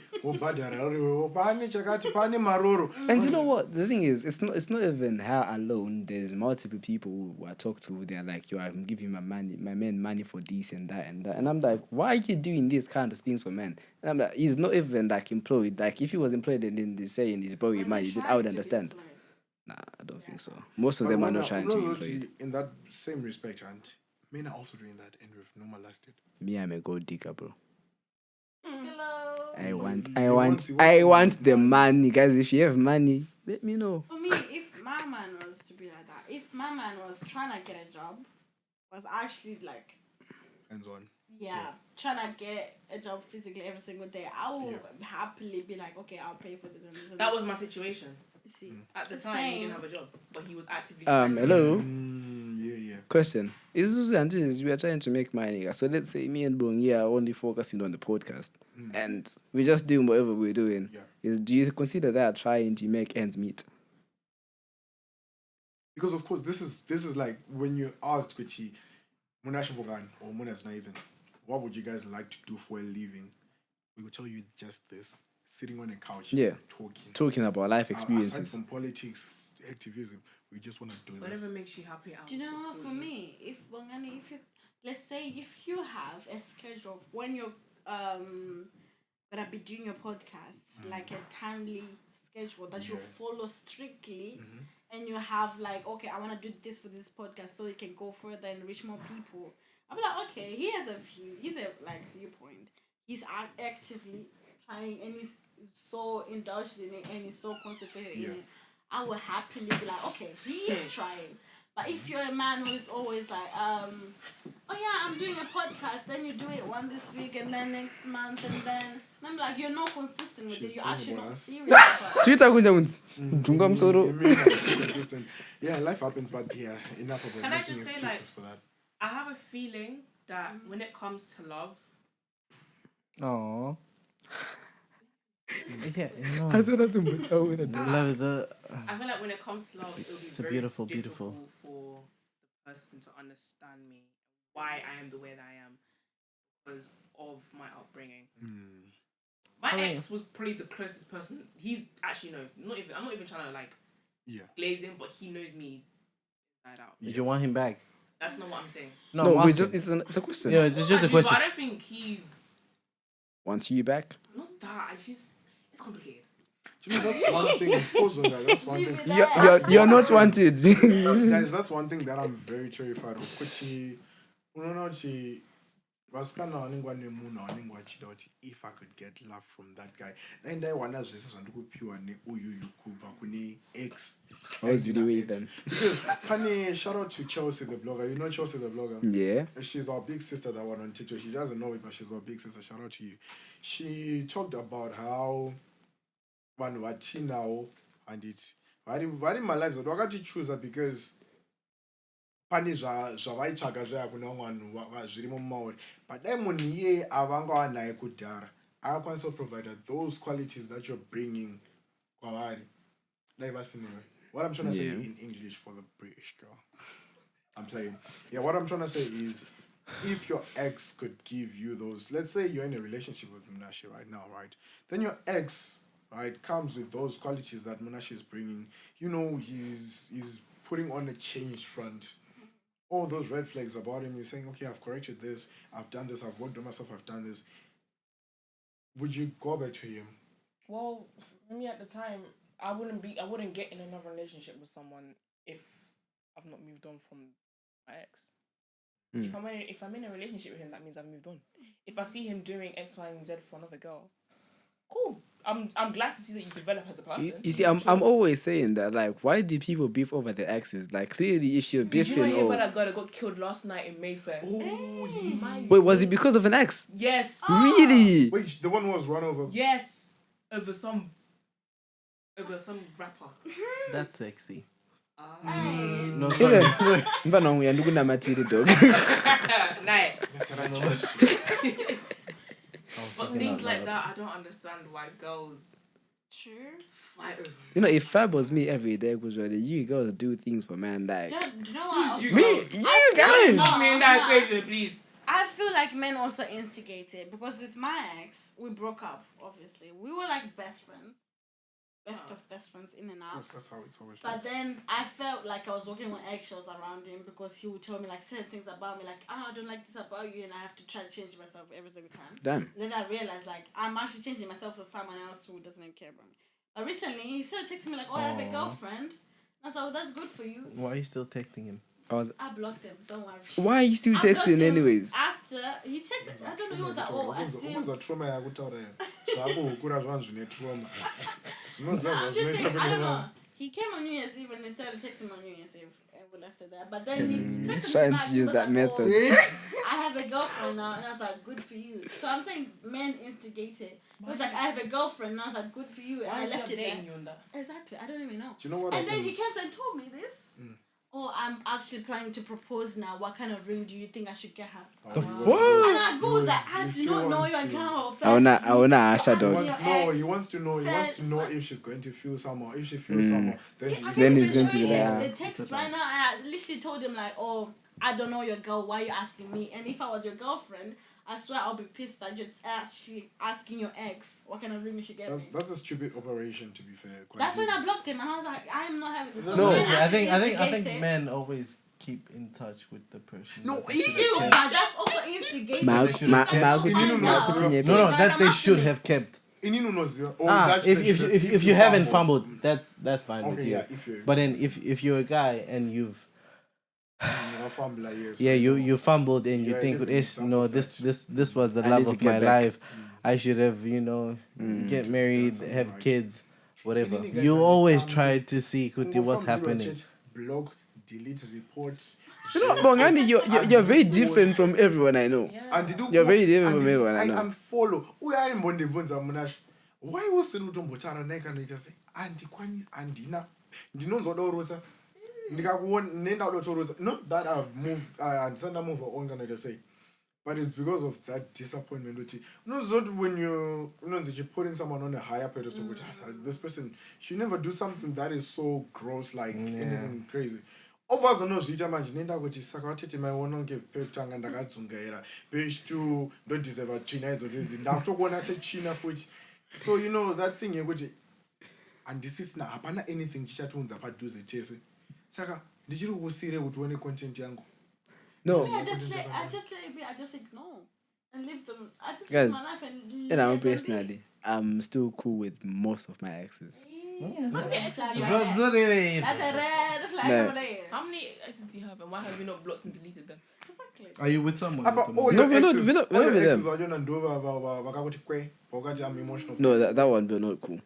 Pane maroro. And you know what? The thing is, it's not even her alone. There's multiple people who I talk to. They're like, yo, I'm giving my man money for this and that and that. And I'm like, why are you doing these kind of things for men? And I'm like, he's not even like employed. Like if he was employed and then they're saying he's borrowing money, then I would understand. Nah, I don't think so. Most of them are not trying to be employed. In that same respect, and men are also doing that, and we've normalized it. Me, I'm a gold digger, bro. Hello. I want the money, guys. If you have money, let me know. For me, if my man was to be like that, if my man was trying to get a job, was actually like hands on. Yeah, trying to get a job physically every single day, I would happily be like, okay, I'll pay for this and this. And that was my situation. See, at the time, he didn't have a job, but he was actively trying to. Hello. Yeah. Question: is until we are trying to make money? So let's say me and Bongi are only focusing on the podcast, and we're just doing whatever we're doing. Yeah. Do you consider that trying to make ends meet? Because of course, this is like when you asked Kwichi, Munash Bogan or Munas Nathan, what would you guys like to do for a living? We will tell you just this. Sitting on a couch, talking about life experiences. Aside from politics, activism, we just want to do whatever makes you happy. Do you know what? For me, if you let's say if you have a schedule of when you're gonna be doing your podcasts, like a timely schedule that you follow strictly, and you have like, okay, I want to do this for this podcast so it can go further and reach more people. I'm like, okay, he has he's a viewpoint. He's actively trying, and he's so indulged in it, and he's so concentrated in it. I would happily be like, okay, he is trying. But if you're a man who is always like, oh yeah, I'm doing a podcast, then you do it one this week and then next month, and then I'm like, you're not consistent with it. You're actually not serious. consistent. Yeah, life happens, but enough of it. Can I just say, like, for that? I have a feeling that when it comes to love, yeah, no. I said nothing but love is I feel like when it comes to love, it'll be very beautiful for the person to understand me, why I am the way that I am, because of my upbringing. My ex was probably the closest person. He's actually I'm not even trying to like glaze him, but he knows me inside out. Did you want him back? That's not what I'm saying. No, it's a question. Yeah, it's just a question. But I don't think he wants you back. Not that. It's complicated. You know, that's one thing. Pause on that. That's one thing. You're not wanted. Guys, that's one thing that I'm very terrified of. Kuchi, if I could get love from that guy. Then I want to just pure ex. How did you do it then? Because shout out to Chelsea the blogger. You know Chelsea the blogger? Yeah. She's our big sister that one on TikTok. She doesn't know it, but she's our big sister. Shout out to you. She talked about how one what she now and it's very my life. So I got to choose her because pani zvavaichaga zvaya kuna vanhu zviri mumaori but dai munhu iye avanga wanaye kudhara akakwanisa kuprovide those qualities that you're bringing kwavari dai vasinewe. What I'm trying to say in English for the British girl, I'm playing. Yeah, what I'm trying to say is if your ex could give you those, let's say you're in a relationship with Munashi right now, right? Then your ex, right, comes with those qualities that Munashi is bringing. You know, he's putting on a changed front. All those red flags about him, he's saying, okay, I've corrected this, I've done this, I've worked on myself, I've done this. Would you go back to him? Well, for me at the time, I wouldn't get in another relationship with someone if I've not moved on from my ex. If I'm in a relationship with him, that means I've moved on. If I see him doing X, Y, and Z for another girl, cool. I'm glad to see that you develop as a person. You see, I'm always saying that, like, why do people beef over their exes? Like, clearly, if you're beefing, did you know about that girl that got killed last night in Mayfair? Wait, was it because of an ex? Yes. Really? Wait, the one who was run over? Yes, over some rapper. That's sexy. No, sorry. Dog. Nah. But things like that, I don't understand why girls fight over. You know, if Fab was me every day, because you girls do things for man like. Do you know what? You guys. Put me in that equation, please. I feel like men also instigate it because with my ex, we broke up. Obviously, we were like best friends. Best friends in and out. That's how it's always. But then I felt like I was walking with eggshells around him because he would tell me like certain things about me, like, I don't like this about you, and I have to try to change myself every single time. Damn. Then I realized like I'm actually changing myself for someone else who doesn't even care about me. But recently he started texting me like, oh, I have a girlfriend. And I was like, oh, that's good for you. Why are you still texting him? I blocked him. Don't worry. Why are you still texting anyways? After he texted, I don't know. He was like, "Oh, I still." Trauma yakutaura zvako kukura zvanhu zvine trauma. I don't know. He came on New Year's Eve and they started texting on New Year's Eve. And after that, but then he texted trying me to back, use he that was like, method. "Oh, I have a girlfriend now," and I was like, "Good for you." So I'm saying men instigated. He was like, "I have a girlfriend," and I was like, "Good for you," and I left it there. You on that? Exactly. I don't even know. Do you know what? And then he came and told me this. Oh, I'm actually planning to propose now. What kind of ring do you think I should get her? The fuck? And I go that I do not know your girl. I wanna ask her, dog. He wants to know if she's going to feel somehow. If she feels somehow, then he's going to be like, the text right now. I literally told him like, oh, I don't know your girl. Why are you asking me? And if I was your girlfriend, I swear I'll be pissed that you're actually asking your ex what kind of ring you should get me. That's a stupid operation, to be fair. That's when I blocked him, and I was like, I am not having this. No, I think men always keep in touch with the person. No, you do, but that's also instigating. No, that they should have kept. If you haven't fumbled, that's fine with you. But then if you're a guy and you've you fumbled and you think this was the love of my life. I should have, get married, have kids, whatever. You always try to see what's happening. Blog, delete, report. Bongani, you're very different from everyone I know. Yeah. You're very different from everyone I know. I unfollow. Why was it utombochara naye kana ita say andikwani andina ndinonzwa not that I've moved and send a move on gonna say, but it's because of that disappointment. When you're putting someone on a higher pedestal, which this person should never do something that is so gross, like anything crazy. Overs no zita manje nenda kuti saka watete mai wononge petanga ndakadzungaira page 2 don't deserve china idzo dzinzi ndakutokuona se china futi. So that thing yekuti andisisina hapana anything chichatunza padhuze chese. Saka ndichiri kusire kuti uone content yangu. No. I just ignore and leave them. I just guys, live my life and let personally, I'm still cool with most of my exes. How many exes do you That's have? a red flag over there. How many exes do you have, and why have you not blocked and deleted them? Exactly. Are you with someone? We're not with them. I'm emotional. No, that one we're not cool.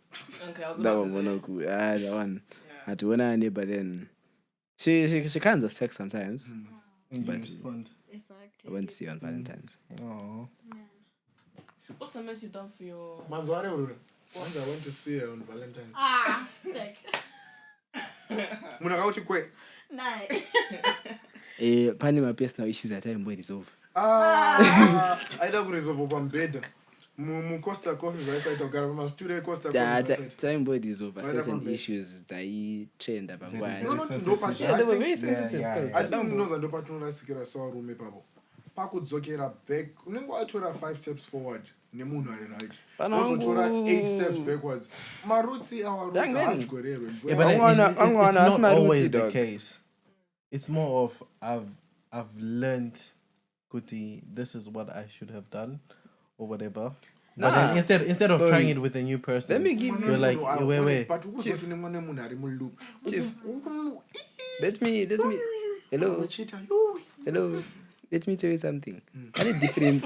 Okay, I was That about one to we're say. not cool. That one. I had to win her, but then she kind of texts sometimes. And you But- respond. Exactly. I went to see her on Valentine's. Oh. What's the most you've done for your? Once I went to see her on Valentine's. Text. Munakauti kwe. Nice. Pani my personal issues at time when it's over. Aida kuresolve pambeda. Costa Coffee vaisaiita kugara pamasture Costa Coffee. Time when it's over. Right Certain upon bed. issues that trend about why. No, not ndopa. Yeah, they were very sensitive. yeah, because yeah. I think knows ndopa tunorasikira sawa rume papo. pakudzokera back unenge watora 5 steps forward nemunhu ari right Pana wozotora wangu- 8 steps backwards marutsi our roots Young man. haadyorerwe Yeah, but then Angwana- it's angwana, not that's my always rootsy the dog. case. It's more of I've learned, Kuti, this is what I should have done, or whatever. But Nah. then instead of Boy. trying it with a new person, Let me give you're like, wait. but ukuzoti nemwana munhu ari muloop Chief. Let me hello. Uchita, Hello. Let me tell you something. Any difference?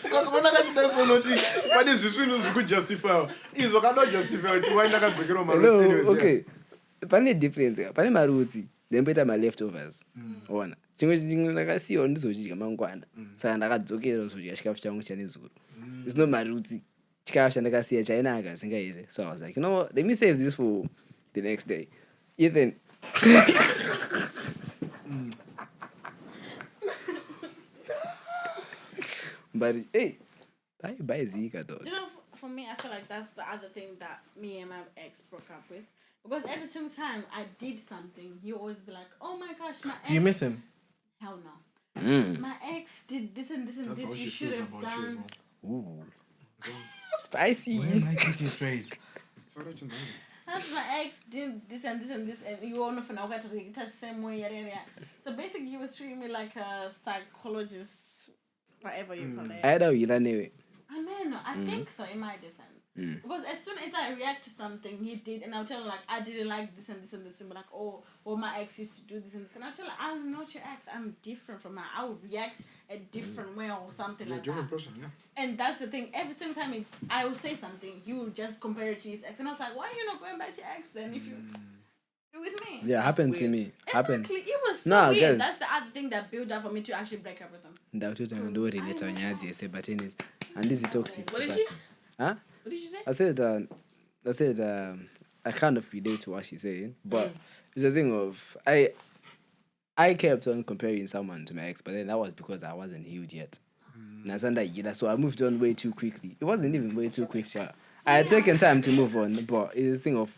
ukaona kachidasonoti pane zvisvinhu zvekujustify izvo kanojustify kuti wai ndakadzokera Hello. marutsi Okay. Pane difference. Pane marutsi. Ndemboita ma leftovers. Ona. Chimwe ndakasiyawo ndizodya mangwana. Saka ndakadzokera kuzodya chikafu changu chanezuro. It's not marutsi. Chikafu chandakasiya chainaka singaite. So I was like, you know what? Let me save this for the next day. Ethan. But hey, bye Zika dog. You know, for me, I feel like that's the other thing that me and my ex broke up with. Because every single time I did something, he always be like, "Oh my gosh, my ex." Do you miss him? Hell no. Mm. My ex did this and this and That's how this. she You should feels have about you as done. well. Ooh. Spicy. I teach you strays. That's my ex did this and this and this, and you all know for now got to read the same way. Yada, yada. So basically, he was treating me like a psychologist, whatever you call it. I don't know anyway. I mean, I think so in my defense. Because as soon as I react to something he did, and I'll tell her like I didn't like this and this and this, and be like, oh, well my ex used to do this and this, and I'll tell her I'm not your ex, I'm different from her. I would react a different way or something You're a like different that. person, yeah. And that's the thing. Every single time I will say something, he will just compare it to his ex, and I was like, why are you not going back to your ex then if you you're with me? Yeah, happened to weird. me. Happened. Exactly. It was so Nah, weird. guys. That's the other thing that built up for me to actually break up with him. Ndauti ndoreleta nyadzi yese but anyways andizi toxic. What did but- she? Huh? What did you say? I said I kind of relate to what she's saying, but it's the thing of I kept on comparing someone to my ex, but then that was because I wasn't healed yet. So I moved on way too quickly. It wasn't even way too quick. I had taken time to move on, but it's the thing of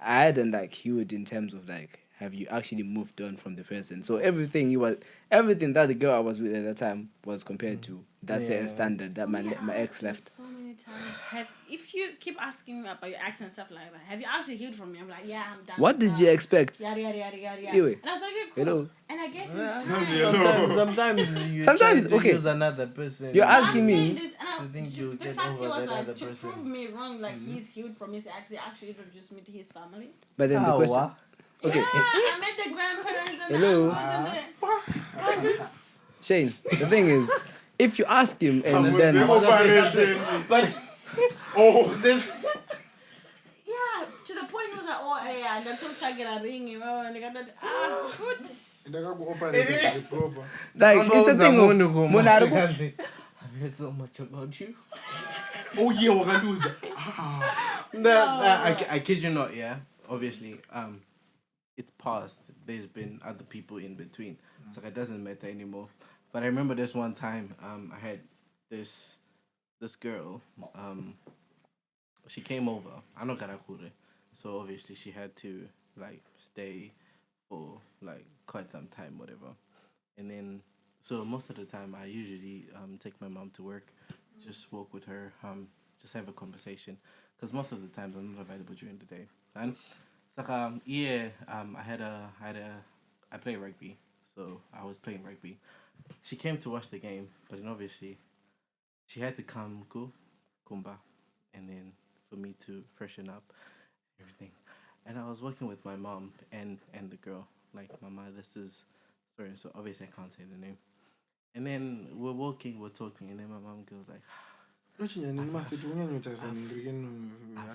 I hadn't like healed in terms of like have you actually moved on from the person. So everything that the girl I was with at the time was compared to that certain standard that my ex left. So many times. If you keep asking me about your ex and stuff like that, have you actually healed from me? I'm like, yeah, I'm done. What with did her. you expect? Yada yada yada yada. Anyway. And I was like, okay, cool. Hello. And I get Sometimes you Sometimes, try to okay. use another person. You're I'm asking saying me. this, and to think you'll the get fact over he was that like other to person. prove me wrong, like he's healed from his ex. He actually introduced me to his family. But then the question. Okay. Yeah, I met the grandparents and Hello. the uncles and the cousins. Shane, the thing is, if you ask him and Was then the operation? But Oh, this. Yeah, to the point was like, oh yeah, and I told Chagger a ring, and I got that. Good. Ndakakuoperate proper. like it's the thing of Monaro. I've heard so much about you. Oh yeah, wakanduza. I kid you not, yeah. Obviously, it's past. There's been other people in between. So it doesn't matter anymore. But I remember this one time, I had this girl, she came over. I know Karakure. So obviously she had to like stay for like quite some time, whatever. And then so most of the time I usually take my mom to work, just walk with her, just have a conversation. Because most of the times I'm not available during the day. And it's like I play rugby, so I was playing rugby. She came to watch the game, but then obviously she had to come Kumba, and then for me to freshen up, everything. And I was working with my mom and the girl, like, Mama, this is sorry, so obviously I can't say the name. And then we're talking, and then my mom goes like,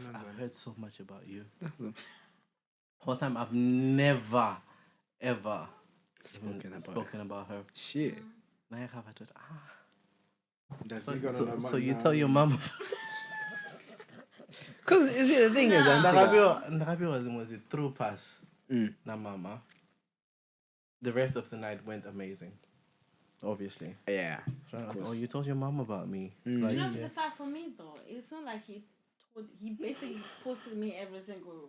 I've heard so much about you. Whole time I've never ever spoken about her. Shit. So you tell your mom. Because you see the thing is, Ndakabi was a through pass. Na mama. The rest of the night went amazing. Obviously. yeah. Oh, you told your mom about me. Like, You know, the fact for me though, it's not like he basically posted me every single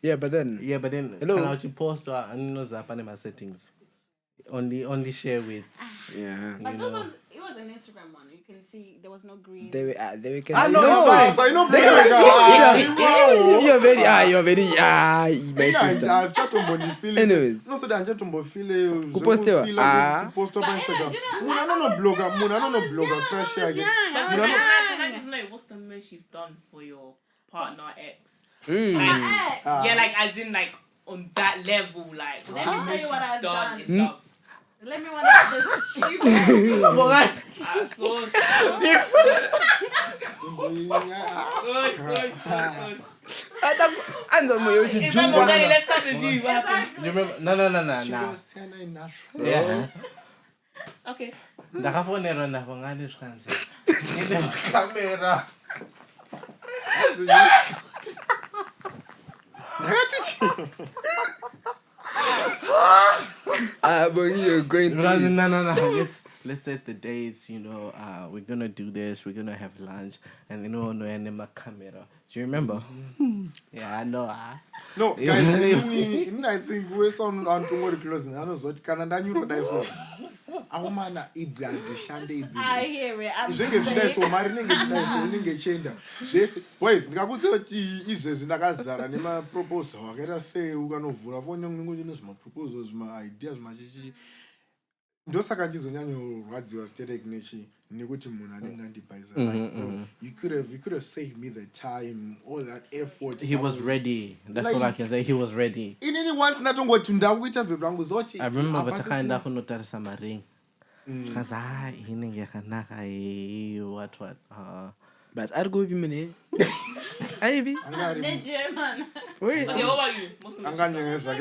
Yeah, but then Hello. Can I post my settings? Only share with. Yeah. But those ones, it was an Instagram one. You can see there was no green. They can. I know it's fine. I know. You're very my sister. I've chat on body feeling. Anyways. No, so that chat on body feeling. Kupostewa. Post up on Instagram. Muna no blogger. Crash again. Can I just know what's the most you've done for your partner ex? Yeah, like as in like on that level, like. Let me tell you what I've done. In love. Let me watch this stupid. Let's start the view. What happened? Do you remember? No. Yeah. Okay. Ndakafonera navangane zvanzi. Kamera. But you're going to no. Let's set the dates, we're gonna do this, we're gonna have lunch, and then no my camera. Do you remember? Yeah, I know. No, guys, I think we're on tomorrow closing. I know what Canada you wrote that song. Awumana idzi shande idzi. I hear it. I'm Zvenge saying. zvidaiso mari nenge zvidaiso ninge chenda. Zvese boys ndikakudze kuti izvezvi ndakazara nema proposal wakaita sei ukanovhura foni yangu ndine zvima proposals zvima ideas zvimachichi. Ndosaka ndizonyanyorwadziwa sterek nekuti munhu anenge andibhaisa. You could have saved me the time, all that effort. He was ready. That's all I can say. He was ready. Inini once natongoti ndakuita bhebha rangu zochi. I remember takaenda kunotarisa maring. Kanzi inenge yakanaka what. But I'll go with me. Ivy. Wait. Okay, what about you?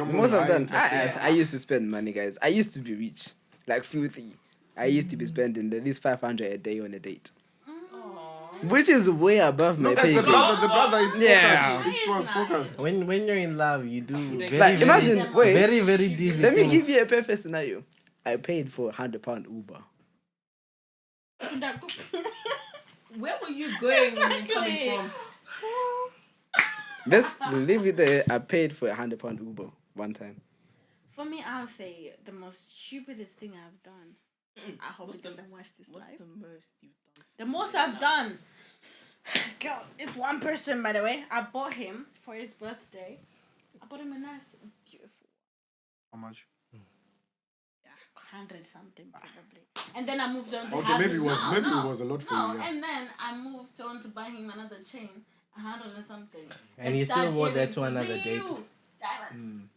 Most of them, I used to spend money, guys. I used to be rich, like filthy. I used to be spending at least 500 a day on a date. Which is way above my pay. The brother, it's focused. It was focused. When you're in love, you do imagine, very, very decent. Let me give you a perfect scenario. I paid for £100 Uber. Where were you going and coming from? Let's leave it there. I paid for £100 Uber one time. For me, I'll say the most stupidest thing I've done. I hope he doesn't watch this live. What's the most you've done? The most I've done. Girl, it's one person, by the way. I bought him for his birthday. I bought him a nice, beautiful. How much? 100 something probably. And then I moved on to maybe it was a lot for you. Yeah. And then I moved on to buy him another chain, 100 and something. And you still wore that to another date. Diamonds.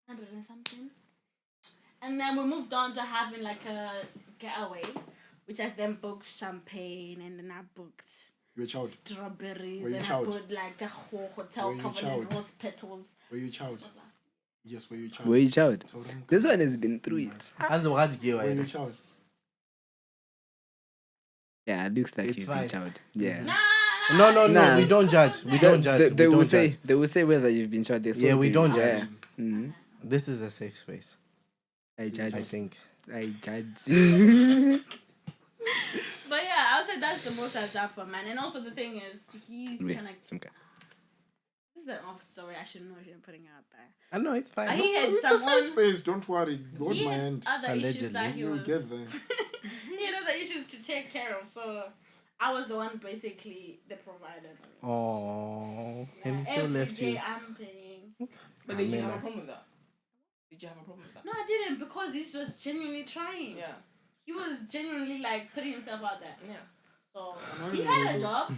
100 and something. And then we moved on to having like a getaway, which has then booked champagne, and then I booked strawberries, and I put like the whole hotel covered in rose petals. Were you child? Yes, were you child? Were you child? This one has been through it. Were you child? Yeah, it looks like you've been child. Yeah. No, we don't judge. We don't judge. They will say whether you've been child. Yeah, we don't judge. Yeah. Mm-hmm. This is a safe space. I judge. I think. I judge. But yeah, I'll say that's the most I've done for man. And also the thing is, he's trying to... This is the off story. I shouldn't know if you're putting out there. I know, it's fine. It's a safe space. Don't worry. Hold my hand. Other issues that he was... get there. He had other issues to take care of. So I was the one basically the provider. Oh, and he still left you. Every day I'm paying. But did you have a problem with that? Did you have a problem with that? No, I didn't, because he's just genuinely trying. Yeah. He was genuinely like putting himself out there. Yeah. So he had a job,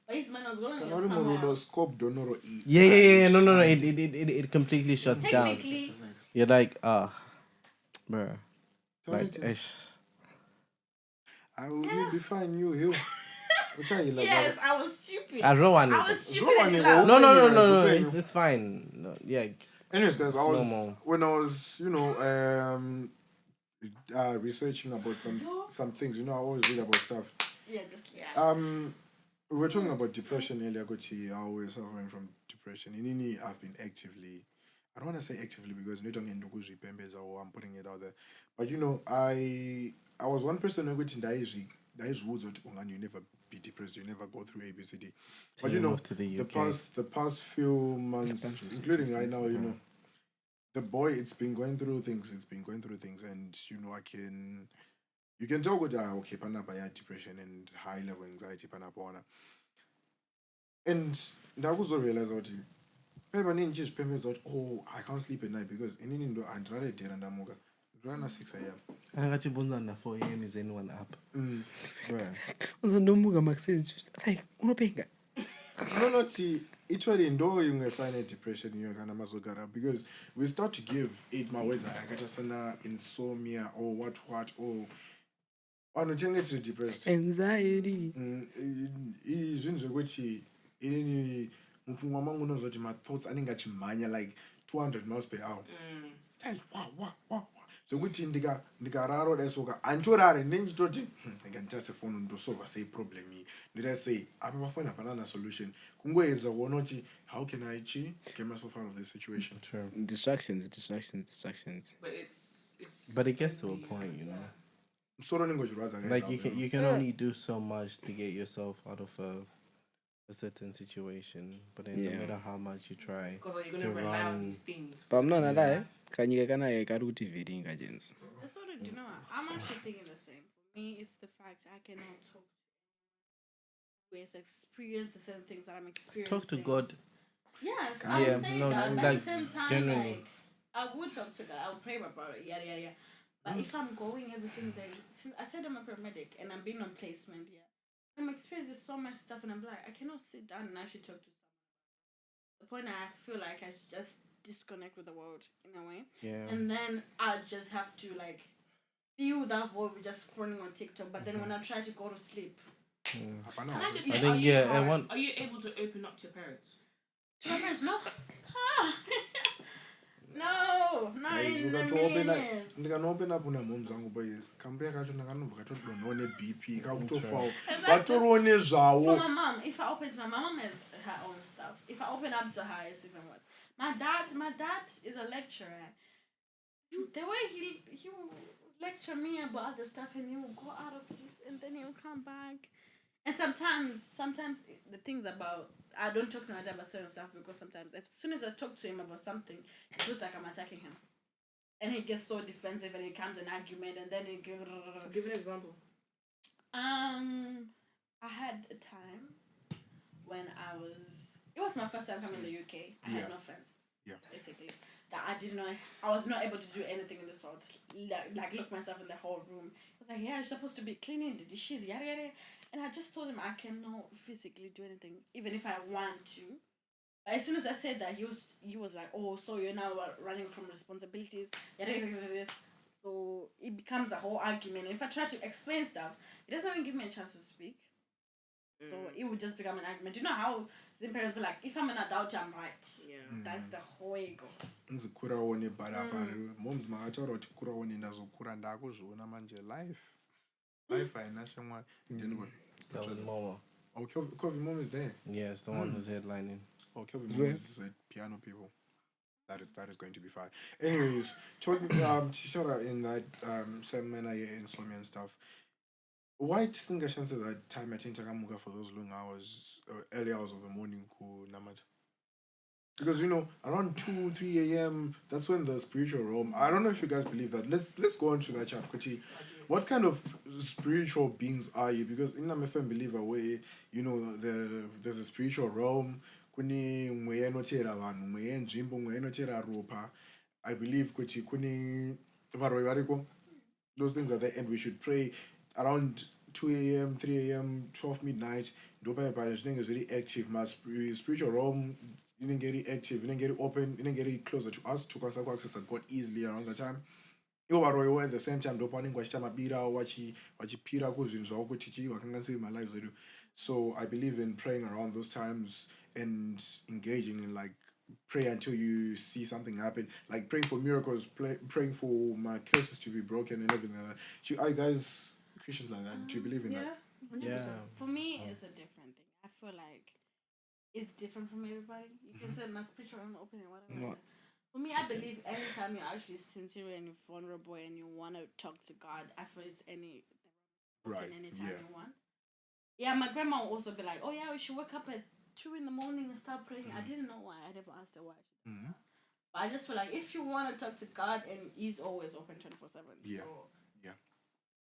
but his man was going somewhere else. Yeah. No. It completely shuts down. Technically, you're like, bruh. Like, I will be fine. You. Which are you like? Yes, I was stupid. I was stupid. No. It's fine. No, yeah. Anyways, guys, when I was, researching about some things, I always read about stuff. Yeah. We were talking about depression earlier. How we're suffering from depression. In I've been actively, I don't want to say actively because I'm putting it out there. But I was one person who got there is rules that you never be depressed, you never go through ABCD. But you know, to the past few months, including right now, you know, the boy, it's been going through things, and you know, you can talk with okay, panapa depression and high level anxiety, panapa. And I also realize what oh, I can't sleep at night because in Indo I'd rather dead and I'm around 6 a.m. And I got you 4 a.m. Is anyone up? Also, no muga makes like unopenga. No, not each one indo you sign a depression you kind of masogara because we start to give it my words I just insomnia or what or on to depressed Anxiety. Any my thoughts I think that you like 200 miles per hour. Wow. So which indica raro esoka anchorare ninja doti I can just a phone to solve a problem did I say I have find a banana solution kungoyebza wonoti how can I get myself out of this situation. Sure. Distractions. But it's but it gets to a point, you know. Like you can only do so much to get yourself out of a certain situation, but then no matter how much you try to run these things. But I'm not alive. Can you get a karuti video agents? That's what I do know. I'm actually thinking the same. For me, it's the fact I cannot talk who has experienced the same things that I'm experiencing. Talk to God. Yes, I would say that. But at the same time, genuinely. like, I would talk to God. I would pray about it. Yeah. But if I'm going every single day, since I said I'm a paramedic and I'm being on placement, I'm experiencing so much stuff, and I'm like, I cannot sit down and actually talk to someone. The point I feel like I just disconnect with the world in a way. Yeah. And then I just have to like feel that void with just scrolling on TikTok. But then when I try to go to sleep, Can I just I say, think are you able to open up to your parents? to my parents, no. No, not in the millions. Open up on a mom's angle boys. Come back at no BP. For my mom, if I open to my mom has her own stuff. If I open up to her, it's even worse. My dad is a lecturer. The way he will lecture me about other stuff, and he will go out of this, and then he will come back. And sometimes the things about I don't talk to my dad about certain stuff because sometimes as soon as I talk to him about something, it feels like I'm attacking him, and he gets so defensive, and it becomes an argument, and then it give an example. I had a time when it was my first time coming to the UK. I had no friends. Yeah. Basically, that I didn't know. I was not able to do anything in this world. Like look myself in the whole room. I was like, yeah, you're supposed to be cleaning the dishes, yada. And I just told him I cannot physically do anything, even if I want to. But as soon as I said that, he was like, oh, so you're now running from responsibilities, yada. So it becomes a whole argument. And if I try to explain stuff, it doesn't even give me a chance to speak. So it would just become an argument. You know how some parents be like, if I'm an adult, I'm right. Yeah. That's the whole way it goes. Moms maacharo chikura one ndazokura ndakuzviona manje life ainashamwa Kelvin Momo. Oh, Kelvin Momo is there. Yes, the one who's headlining. Oh, Kelvin Momo is piano people. That is going to be fine. Anyways, talking Tishara in that same manner insomnia and stuff. Why single chances that time at Intakamuka for those long hours, early hours of the morning ku Namad? Because around 2-3 a.m. that's when the spiritual realm. I don't know if you guys believe that. Let's go on to that chat quickly. What kind of spiritual beings are you? Because in I'm a firm believer where there's a spiritual realm. Kuni mweya notera vanhu, mweya nzvimbo, mweya notera ropa. I believe kuti kuni varoi variko. Those things at the end we should pray around 2 a.m., 3 a.m., 12 midnight. Dopa is very active. My spiritual realm didn't get it active, didn't get it open, didn't get it closer to us. Took us access and got easily around the time. At the same time, dopa my lives. So I believe in praying around those times and engaging in like pray until you see something happen, like praying for miracles, praying for my curses to be broken and everything like that. Are you guys Christians like that? Do you believe in that? 100%. Yeah. For me, it's a different thing. I feel like it's different from everybody. You can say my spiritual open and whatever. For me, I believe anytime you're actually sincere and you're vulnerable and you want to talk to God, I feel it's any. Right. Anytime you want. Yeah, my grandma will also be like, oh yeah, we should wake up at 2 in the morning and start praying. I didn't know why. I never asked her why. But I just feel like if you want to talk to God, and He's always open 24/7. Yeah. So Yeah.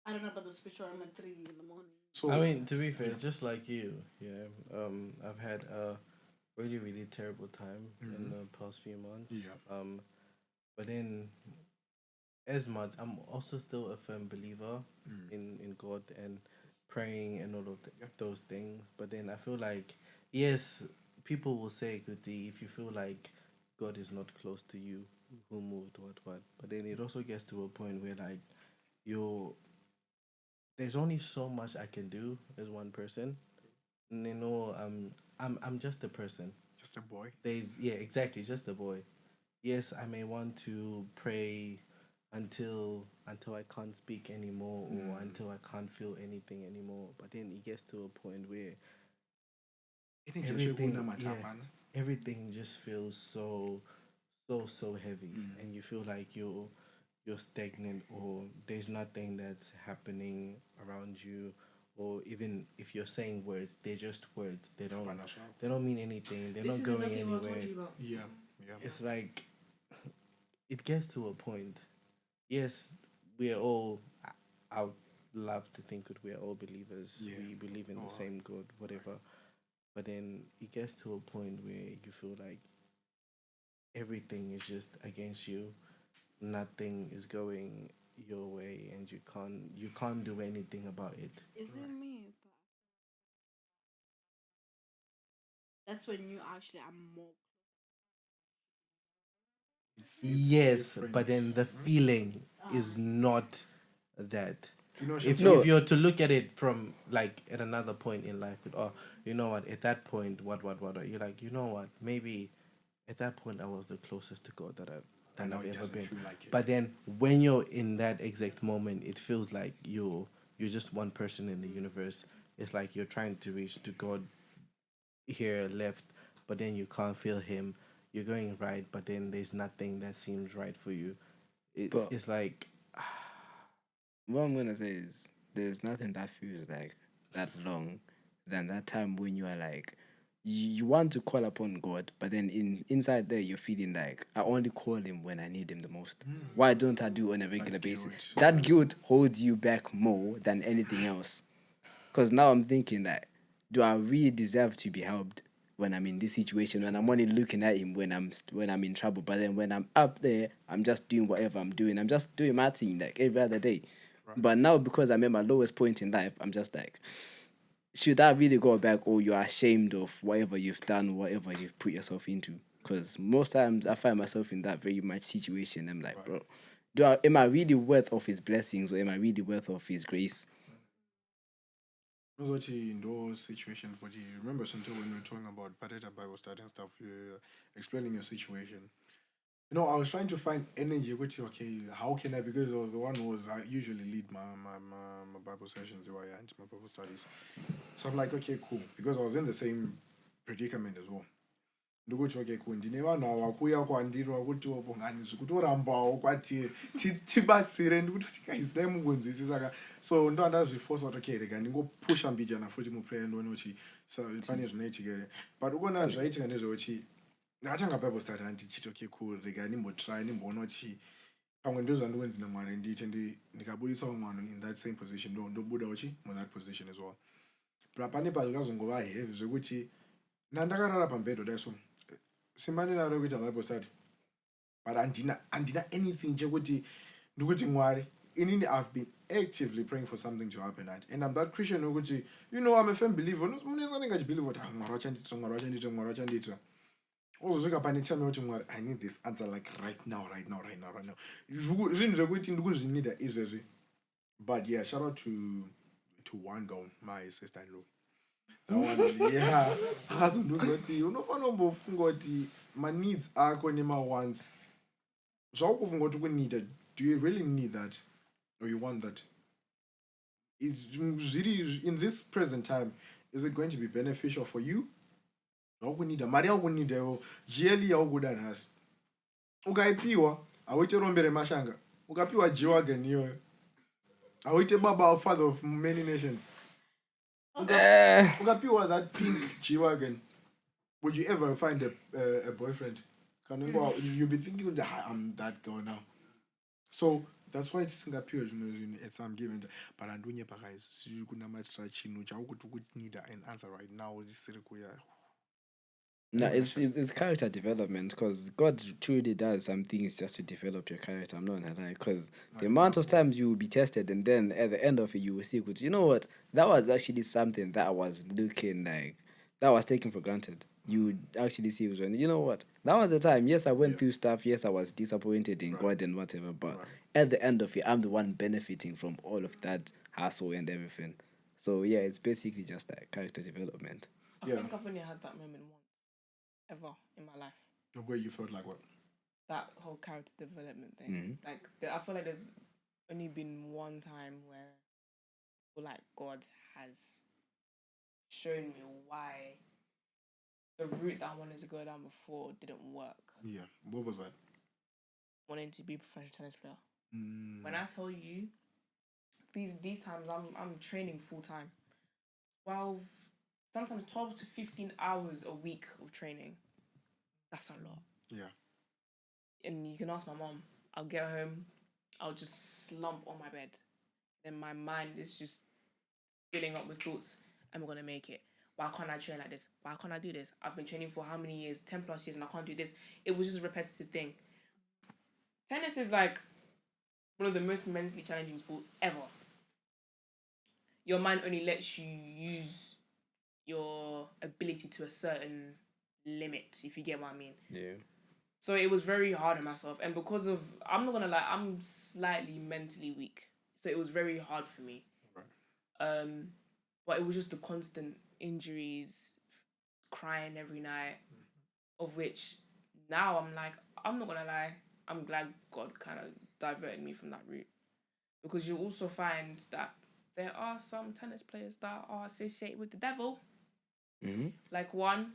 I don't know about the spiritual realm at 3 in the morning. So I mean, to be fair, just like you, I've had a really, really terrible time in the past few months. Yeah. But then, as much, I'm also still a firm believer in God and praying and all of those things. But then I feel like, yes, people will say, "Goody," if you feel like God is not close to you, who moved, what. But then it also gets to a point where like there's only so much I can do as one person. And, I'm just a person. Just a boy. Exactly, just a boy. Yes, I may want to pray until I can't speak anymore or until I can't feel anything anymore. But then it gets to a point where everything just feels so heavy, and you feel like you're stagnant, or there's nothing that's happening around you, or even if you're saying words, they're just words. They don't mean anything. They're not going anywhere. Yeah. It's like it gets to a point. Yes, we're all. I would love to think that we're all believers. Yeah. We believe in the same God, whatever. But then it gets to a point where you feel like everything is just against you. Nothing is going your way, and you can't do anything about it. Is it me? That's when you actually are more. Yes, different. but then the feeling is not that. You know, If you're to look at it from like at another point in life, you know what, at that point, what, you're like, you know what, maybe at that point I was the closest to God that I've ever been. Like but then when you're in that exact moment, it feels like you're just one person in the universe. It's like you're trying to reach to God here left, but then you can't feel Him. You're going right, but then there's nothing that seems right for you. It's like what I'm gonna say is there's nothing that feels like that long than that time when you are like you want to call upon God, but then inside there you're feeling like I only call Him when I need Him the most. Why don't I do on a regular basis? That guilt holds you back more than anything else. Because now I'm thinking that do I really deserve to be helped when I'm in this situation? When I'm only looking at Him when I'm in trouble, but then when I'm up there, I'm just doing whatever I'm doing. I'm just doing my thing like every other day. Right. But now because I'm at my lowest point in life, I'm just like, should I really go back, or you're ashamed of whatever you've done, whatever you've put yourself into? Because most times I find myself in that very much situation. I'm like, bro, am I really worth of His blessings, or am I really worth of His grace? In those situations, for you remember sometimes when we were talking about Parental Bible study and stuff, explaining your situation. You know, I was trying to find energy with you. Okay, how can I? Because I was the one who I usually lead my Bible sessions and my Bible studies. So I'm like, okay, cool. Because I was in the same predicament as well. Ndokuti okay cool ndine vanhu ava kuuya kwandiri vakuti ngani zvikutorambawo kwati tibatsire ndikuti guys dai mungonzwisisa saka so ndo andazviforsa kuti okay rega ndingopusha mbijana futi muprayer ndone kuti pane zvinoitika here but ukuona zvaitika ndezvekuti ndakatanga bible study handichiti okay cool rega ndimbotry ndimboona kuti pamwe ndo zvandinonzi naMwari ndiite ndikabudisa mwana in that same position ndobuda uchi mu that position as well but pane pazvikazongova heavy zvekuti nandakarara pambedho dai so simbani naro kuita bible study but andina anything chekuti ndikuti Mwari inini I've been actively praying for something to happen and I'm that Christian wekuti you know I'm a firm believer munesa ndingachibelieve kuti Mwari wachanditira ozosvika pane time kuti Mwari I need this answer like right now zvinhu zvekuti ndikuzvinida izvezvi but yeah shout out to one girl my sister-in-law yeah akazondiudza kuti unofanira kumbofunga kuti ma-needs ako nema-wants zvakufunga kuti kunida do you really need that or you want that really in this present time is it going to be beneficial for you zvakunida mari yakunida iwo jeli yakuda nhasi ukaipiwa hauite rombe remashanga ukapiwa jiwagen iyoyo I will tell Baba, father of many nations. Ukapiwa that pink G-Wagon. Would you ever find a boyfriend? You'll be thinking, I'm that girl now. So that's why it's Singapore, it's I'm given. But I'm doing it, guys. So you could not match need an answer right now. This is No, it's character development because God truly does some things just to develop your character. I'm not gonna lie, because the amount of times you will be tested and then at the end of it you will see, you know what, that was actually something that I was looking like that was taken for granted. You would actually see, you know what, that was the time. Yes, I went through stuff. Yes, I was disappointed in God and whatever, but at the end of it, I'm the one benefiting from all of that hassle and everything. So yeah, it's basically just like character development. I think I've only had that moment once ever in my life. Where you felt like what? That whole character development thing. Like, I feel like there's only been one time where I feel like God has shown me why the route that I wanted to go down before didn't work. Yeah. What was that? Wanting to be a professional tennis player. When I tell you, these times I'm training full time. 12 to 15 hours a week of training. That's a lot. Yeah. And you can ask my mom. I'll get home, I'll just slump on my bed. Then my mind is just filling up with thoughts. Am I gonna make it? Why can't I train like this? Why can't I do this? I've been training for how many years? 10 plus years and I can't do this. It was just a repetitive thing. Tennis is like one of the most mentally challenging sports ever. Your mind only lets you use your ability to a certain limit, if you get what I mean. Yeah. So it was very hard on myself. And because of, I'm not going to lie, I'm slightly mentally weak. So it was very hard for me. Right. But it was just the constant injuries, crying every night, of which now I'm like, I'm not going to lie, I'm glad God kind of diverted me from that route. Because you'll also find that there are some tennis players that are associated with the devil. Like one,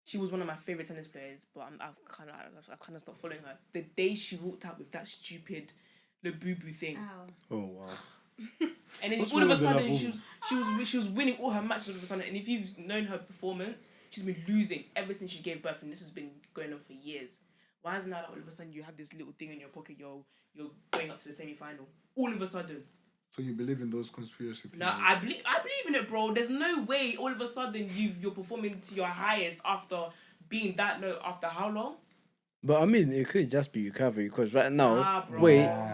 she was one of my favorite tennis players, but I've kind of stopped following her. The day she walked out with that stupid Le Boo thing. Oh wow! And then all of a sudden she was winning all her matches all of a sudden. And if you've known her performance, she's been losing ever since she gave birth, and this has been going on for years. Why is it now that all of a sudden you have this little thing in your pocket? You're going up to the semi-final. All of a sudden. So you believe in those conspiracy theories? No, I believe in it, bro. There's no way all of a sudden you're performing to your highest after being that low after how long? But I mean, it could just be recovery because right now, bro.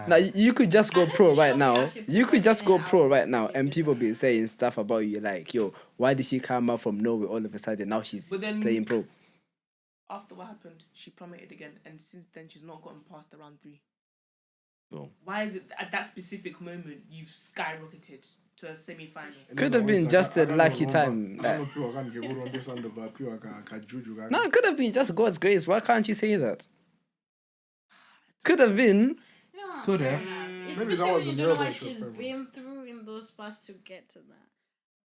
now you could just go pro right now. You could just go pro right now, and people be saying stuff about you like, "Yo, why did she come out from nowhere all of a sudden? Now she's playing pro." After what happened, she plummeted again, and since then she's not gotten past the round 3. Oh. Why is it at that specific moment you've skyrocketed to a semi-final? Could have been just a lucky time. No, it could have been just God's grace. Why can't you say that? Could have been. Yeah, could have. Maybe that was the you don't know what miracle she's been through in those past to get to that.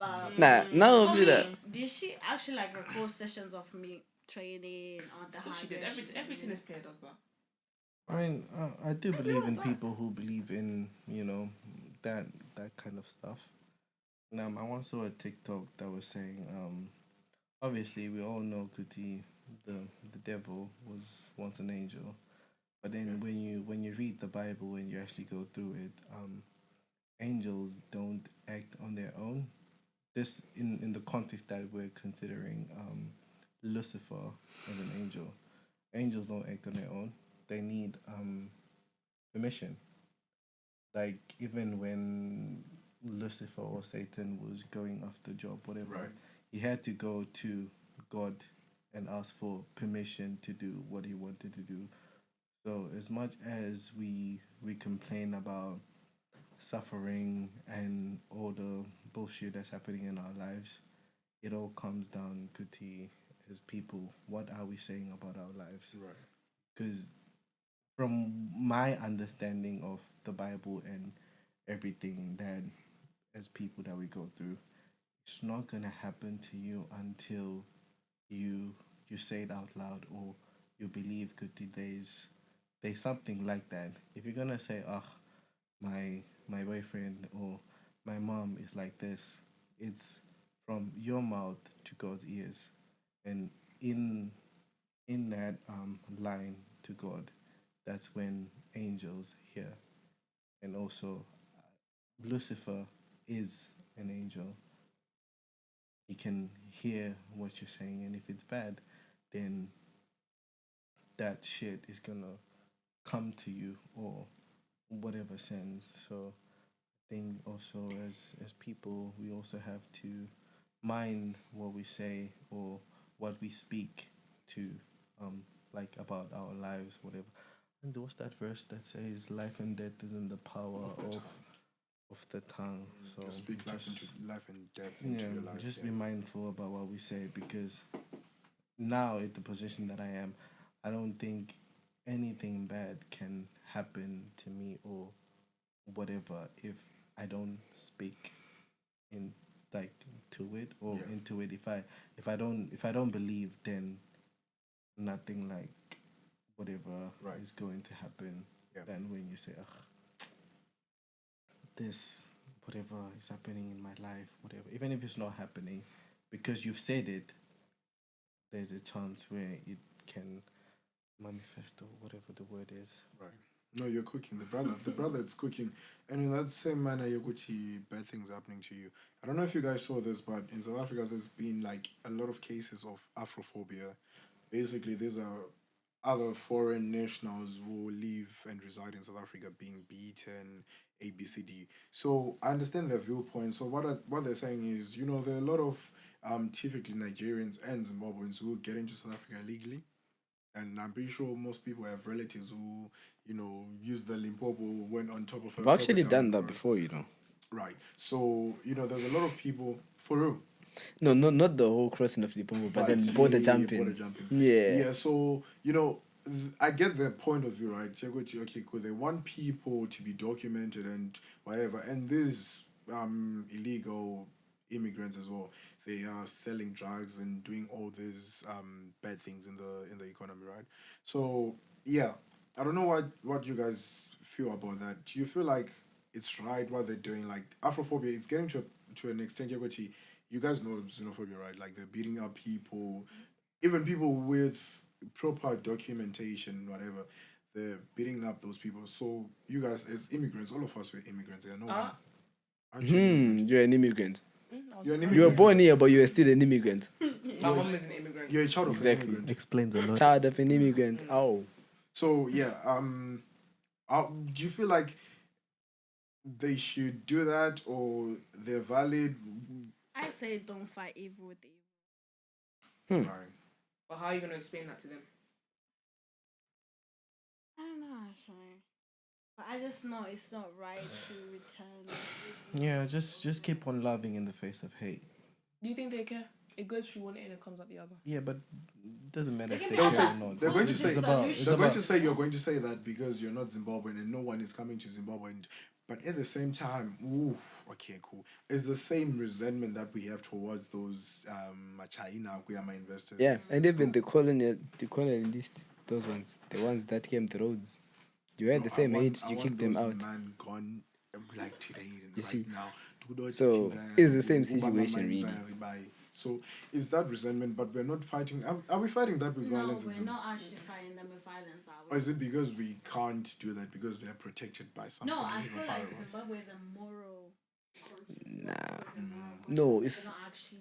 But no, for do me, that. did she actually like record sessions of me training on the hardware? She did. Every tennis player does that. I mean, I do believe in people who believe in, that kind of stuff. Now, I once saw a TikTok that was saying, obviously we all know Kuti, the devil was once an angel, but then when you read the Bible and you actually go through it, angels don't act on their own. This in the context that we're considering Lucifer as an angel. Angels don't act on their own. They need permission. Like even when Lucifer or Satan was going after Job, whatever, he had to go to God and ask for permission to do what he wanted to do. So as much as we complain about suffering and all the bullshit that's happening in our lives, it all comes down to as people, what are we saying about our lives? Right. Because from my understanding of the Bible and everything that as people that we go through, it's not gonna happen to you until you say it out loud or you believe there's something like that. If you're gonna say, my my boyfriend or my mom is like this. It's from your mouth to God's ears, and in that line to God, that's when angels hear, and also Lucifer is an angel. He can hear what you're saying, and if it's bad, then that shit is gonna come to you or whatever sense. So I think also as people, we also have to mind what we say or what we speak to, like about our lives, whatever. And what's that verse that says life and death is in the power of the tongue? So You speak just, life and death into your life. just be mindful about what we say, because now at the position that I am, I don't think anything bad can happen to me or whatever if I don't speak in like to it or into it. If I don't believe, then nothing like whatever is going to happen. Then when you say, ugh, this whatever is happening in my life, whatever, even if it's not happening, because you've said it, there's a chance where it can manifest or whatever the word is. Right. No, you're cooking. The brother is cooking. And in that same manner, you're going to bad things happening to you. I don't know if you guys saw this, but in South Africa, there's been like a lot of cases of Afrophobia. Basically, these are other foreign nationals who live and reside in South Africa being beaten, ABCD. So I understand their viewpoint. So what they're saying is, there are a lot of typically Nigerians and Zimbabweans who get into South Africa illegally. And I'm pretty sure most people have relatives who, use the Limpopo when on top of a I've actually crocodile done that or- before, Right. So, there's a lot of people, for real. No, not the whole crossing of Limpopo, but then border jumping. Border jumping. Yeah. Yeah, so, I get the point of view, right? Okay, cool. They want people to be documented and whatever. And these illegal immigrants as well, they are selling drugs and doing all these bad things in the economy, right? So, yeah, I don't know what you guys feel about that. Do you feel like it's right what they're doing? Like Afrophobia, it's getting to an extent which you guys know xenophobia, right? Like they're beating up people, even people with proper documentation, whatever. They're beating up those people. So you guys, as immigrants, all of us were immigrants. Yeah, no one. Aren't you an immigrant? You're an immigrant. You're an You were immigrant. born here, but you were still an immigrant. My mom is an immigrant. You're a child of Exactly. an immigrant. Explains a lot. Child of an immigrant. Oh. So yeah, do you feel like they should do that or they're valid? I say don't fight evil with evil. Right. But how are you going to explain that to them? I don't know, actually. But I just know it's not right to return. Yeah, just keep on loving in the face of hate. Do you think they care? It goes through one ear and it comes out the other. Yeah, but it doesn't matter They if can they be care also or not. They're going to It's say about- it's they're going about- to say you're going to say that because you're not Zimbabwean and no one is coming to Zimbabwe. But at the same time, okay, cool. It's the same resentment that we have towards those China Kuyama investors. Yeah, and even the colonialist, those ones, the ones that came the roads. You had the same hate, you kicked them out. Man gone like today You right see? now. So, it's the same situation, really. So is that resentment? But we're not fighting. Are we fighting that with No, violence? we're not actually fighting them with violence. Or is it because we can't do that because they're protected by something? No, I feel like Zimbabwe is a moral. No, it's.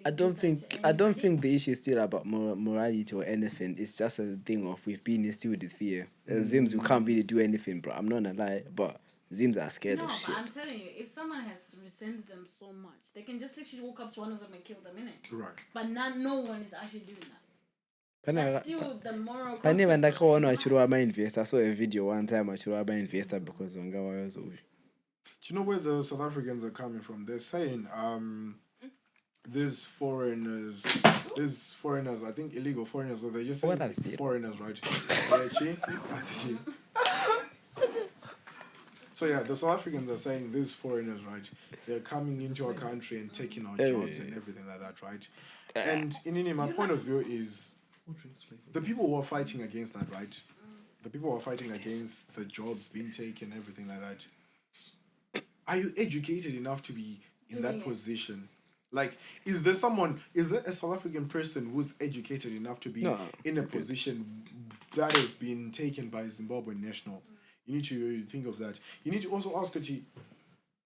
I don't think the issue is still about morality or anything. It's just a thing of we've been instilled with fear. Zims, we can't really do anything, bro. I'm not gonna lie, but Zims are scared of shit. No, but I'm telling you, if someone has resented them so much, they can just literally walk up to one of them and kill them, innit? Right. But no one is actually doing that. That's still the moral. Pane vandakaona vachirova mainvesta. I saw a video one time vachirova mainvesta because vanga vayozouya. Do you know where the South Africans are coming from? They're saying these foreigners, I think illegal foreigners, or they just say foreigners, right? So yeah, the South Africans are saying these foreigners, right? They're coming into our country and taking our jobs and everything like that, right? And in my point of view is the people who are fighting against that, right? The people who are fighting against the jobs being taken, everything like that. are you educated enough to be in that position? Like, is there a South African person who's educated enough to be in a position that has been taken by a Zimbabwean national? You need to think of that. You need to also ask,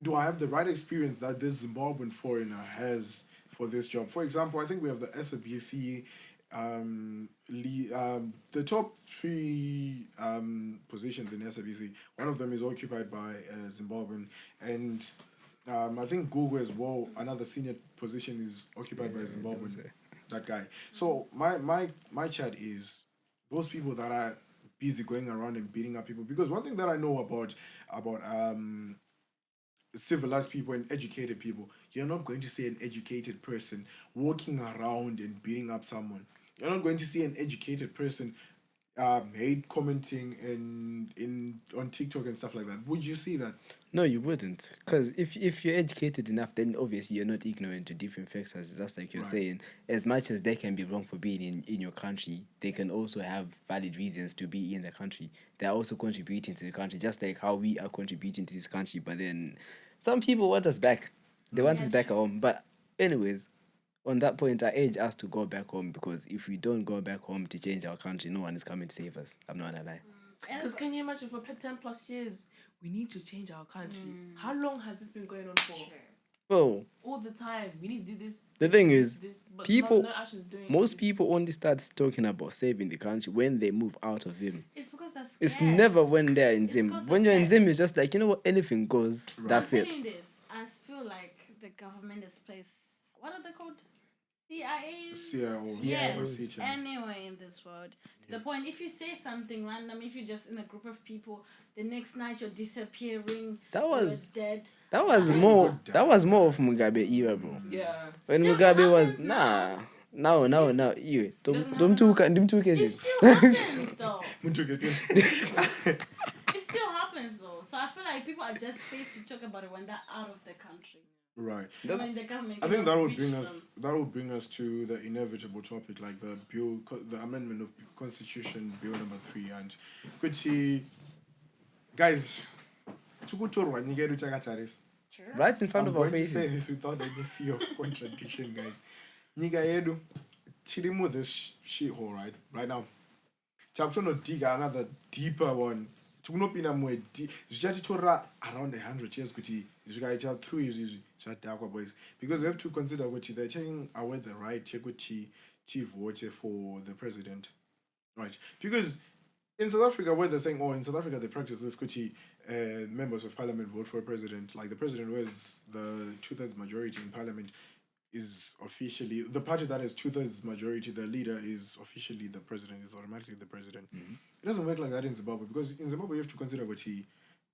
do I have the right experience that this Zimbabwean foreigner has for this job? For example, I think we have the SABC, the top 3 positions in SABC. One of them is occupied by a Zimbabwean, and I think Google as well, another senior position is occupied by a Zimbabwean, that guy. So my chat is those people that are busy going around and beating up people, because one thing that I know about civilized people and educated people, you're not going to see an educated person walking around and beating up someone. You're not going to see an educated person hate commenting on TikTok and stuff like that. Would you see that? No, you wouldn't. Because if you're educated enough, then obviously you're not ignorant to different factors. Just like you're saying, as much as they can be wrong for being in your country, they can also have valid reasons to be in the country. They're also contributing to the country, just like how we are contributing to this country. But then some people want us back. They want us back at home. But anyways, on that point, I urge us to go back home, because if we don't go back home to change our country, no one is coming to save us. I'm not gonna lie. Because can you imagine, for 10 plus years, we need to change our country. How long has this been going on for? Well, all the time. We need to do this. The thing is, people, most people only start talking about saving the country when they move out of Zim. It's because that's scared. It's never when they're in Zim. When you're in Zim, you're just like, you know what, anything goes. Right. That's it. I feel like the government is placed. What are they called? CIAs? Yes, anywhere in this world. To the point, if you say something random, if you're just in a group of people, the next night you're disappearing, you're dead. That was more of Mugabe era, bro. Yeah. When Mugabe was, now, you. Don't took it. It still happens, though. It still happens, though. So I feel like people are just safe to talk about it when they're out of the country. Right. I think that would bring us to the inevitable topic, like the amendment of Constitution Bill number 3, and kuti guys, right in front of our faces. I'm going to say this without any fear of contradiction, guys. Niga yedu chirimu this shithole right now. Chapter no dig another deeper one. Tukunopina mwe zvichatitorera around 100 years kuti zvikaita through izvi zvadhakwa boys, because we have to consider kuti they're taking away the right yekuti tivote for the president, right? Because in South Africa, where they're saying, in South Africa they practice this kuti members of parliament vote for a president, like the president who has the 2/3 majority in parliament is officially the party that has 2/3 majority. The leader is officially the president, is automatically the president. Mm-hmm. It doesn't work like that in Zimbabwe, because in Zimbabwe you have to consider what